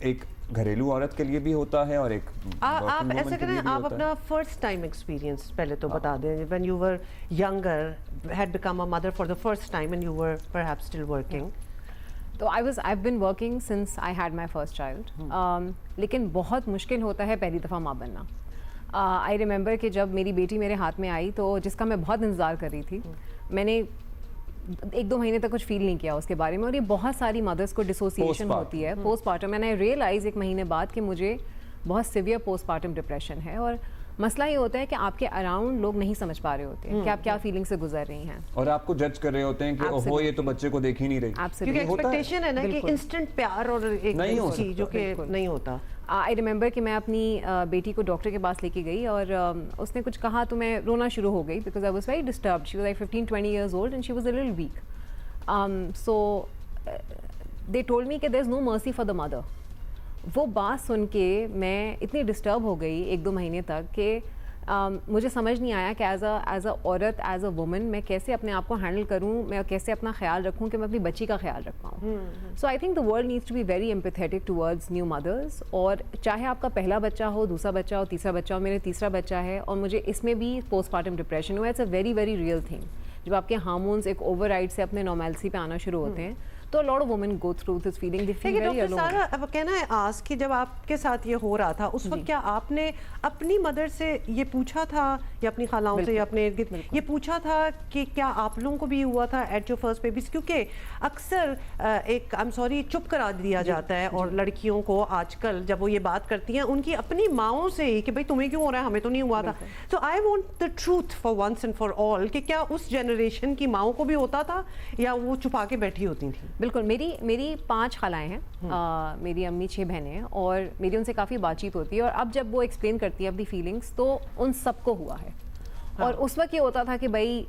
ایک گھریلو عورت کے لیے بھی ہوتا ہے اور ایک آپ ایسا کریں, آپ اپنا فرسٹ ٹائم ایکسپیرینس پہلے تو بتا دیں. when you were younger, had become a mother for the first time and you were perhaps still working. تو I've been working since I had my first child. لیکن بہت مشکل ہوتا ہے پہلی دفعہ ماں بننا. I remember کہ جب میری بیٹی میرے ہاتھ میں آئی تو جس کا میں بہت انتظار کر رہی تھی, میں نے 1-2 مہینے تک کچھ فیل نہیں کیا اس کے بارے میں, اور یہ بہت ساری مدرس کو ڈسوسیشن ہوتی ہے پوسٹ پارٹم. میں نے ریئلائز 1 مہینے بعد کہ مجھے بہت سیویئر پوسٹ پارٹم ڈپریشن ہے, اور مسئلہ یہ ہوتا ہے کہ آپ کے اراؤنڈ لوگ نہیں سمجھ پا رہے ہوتے ہیں کہ آپ کیا فیلنگ سے گزر رہی ہیں, اور آپ کو جج کر رہے ہوتے ہیں کہ اوہو یہ تو بچے کو دیکھ ہی نہیں رہی. کیونکہ ایکسپیکٹیشن ہے نا کہ انسٹنٹ پیار اور ایک چیز جو کہ نہیں ہوتا. آئی ریممبر کہ میں اپنی بیٹی کو ڈاکٹر کے پاس لے کے گئی, اور اس نے کچھ کہا تو میں رونا شروع ہو گئی, because I was very disturbed. She was like 15-20 years old and she was a little weak. So they told me کہ there is no mercy for the mother. وہ بات سن کے میں اتنی ڈسٹرب ہو گئی 1-2 مہینے تک کہ مجھے سمجھ نہیں آیا کہ ایز اے عورت, ایز اے وومن میں کیسے اپنے آپ کو ہینڈل کروں, میں کیسے اپنا خیال رکھوں کہ میں اپنی بچی کا خیال رکھ پاؤں. So I think the world needs to be very empathetic towards new mothers. اور چاہے آپ کا پہلا بچہ ہو, دوسرا بچہ ہو, تیسرا بچہ ہو, میرے تیسرا بچہ ہے اور مجھے اس میں بھی پوسٹ پارٹم ڈپریشن ہوا. It's a very very real thing. جب آپ کے ہارمونس ایک اوور رائڈ سے اپنے نارملسی پہ آنا شروع ہوتے ہیں تو lot of women go through this feeling. They feel very alone. Doctor Sarah کہنا ہے آس کہ جب آپ کے ساتھ یہ ہو رہا تھا اس وقت کیا آپ نے اپنی مدر سے یہ پوچھا تھا یا اپنی خالاؤں سے یا اپنے ارد گرد یہ پوچھا تھا کہ کیا آپ لوگوں کو بھی ہوا تھا ایٹ یور فرسٹ بیبیز؟ کیونکہ اکثر ایک آئی ایم سوری چپ کرا دیا جاتا ہے, اور لڑکیوں کو آج کل جب وہ یہ بات کرتی ہیں ان کی اپنی ماؤں سے ہی کہ بھائی تمہیں کیوں ہو رہا ہے, ہمیں تو نہیں ہوا تھا. تو I want the truth for once and for all کہ کیا اس جنریشن کی ماؤں کو بھی ہوتا تھا یا وہ چھپا کے بیٹھی ہوتی تھیں؟ بالکل. میری 5 خالائیں ہیں, میری امی 6 بہنیں ہیں, اور میری ان سے کافی بات چیت ہوتی ہے, اور اب جب وہ ایکسپلین کرتی ہے اپنی فیلنگس تو ان سب کو ہوا ہے. اور اس وقت یہ ہوتا تھا کہ بھائی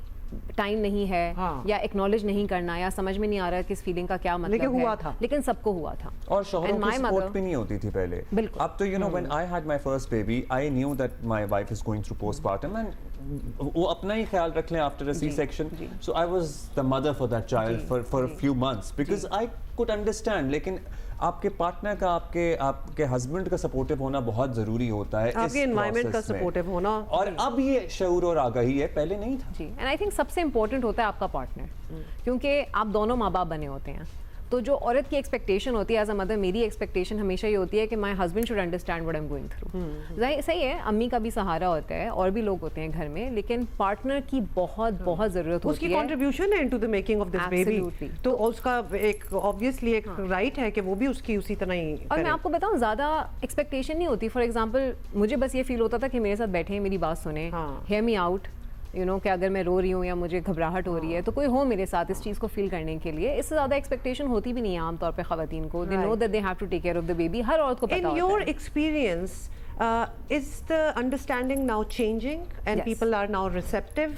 ٹائم نہیں ہے یا ایکنالج نہیں کرنا یا سمجھ میں نہیں آ رہا کہ اس فیلنگ کا کیا مطلب ہے, ہوا تھا لیکن سب کو ہوا تھا. اور شوہروں کی سپورٹ بھی نہیں ہوتی تھی پہلے. بالکل. اب تو you know when I had my first baby I knew that my wife is going through postpartum and وہ اپنا ہی خیال رکھ لیں after a C-section. So I was the mother for that child for a few months because I could understand. لیکن آپ کے partner کا, آپ کے ہسبینڈ کا سپورٹیو ہونا بہت ضروری ہوتا ہے, آپ کے انوائرمنٹ کا سپورٹیو ہونا, اور اب یہ شعور اور آگاہی ہے, پہلے نہیں تھا. جی, اینڈ آئی تھنک سب سے امپورٹنٹ ہوتا ہے آپ کا پارٹنر, کیونکہ آپ دونوں ماں باپ بنے ہوتے ہیں. تو جو عورت کی ایکسپیکٹیشن ہوتی ہے ایز اے مدر, میری ایکسپیکٹیشن ہمیشہ یہ ہوتی ہے کہ my husband should understand what I am going through. صحیح ہے, امی کا بھی سہارا ہوتا ہے اور بھی لوگ ہوتے ہیں گھر میں, لیکن پارٹنر کی بہت بہت ضرورت ہوتی ہے. اس کی کنٹریبیوشن ہے into the making of this baby, تو اس کا ایک obviously ایک رائٹ ہے کہ وہ بھی اس کی اسی طرح ہی. اور میں آپ کو بتاؤں زیادہ ایکسپیکٹیشن نہیں ہوتی. فار ایگزامپل مجھے بس یہ فیل ہوتا تھا کہ میرے ساتھ بیٹھے ہیں, میری بات سنیں, hear me out, you know کہ اگر میں رو رہی ہوں یا مجھے گھبراہٹ ہو رہی ہے تو کوئی ہو میرے ساتھ اس چیز کو فیل کرنے کے لیے. اس سے زیادہ ایکسپیکٹیشن ہوتی بھی نہیں ہے عام طور پہ خواتین کو. They know that they have to take care of the baby. ہر عورت کو پتہ ہوتا ہے. In your experience is the understanding now changing and people are now receptive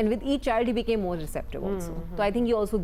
and with each child he became more receptive also. So I think he also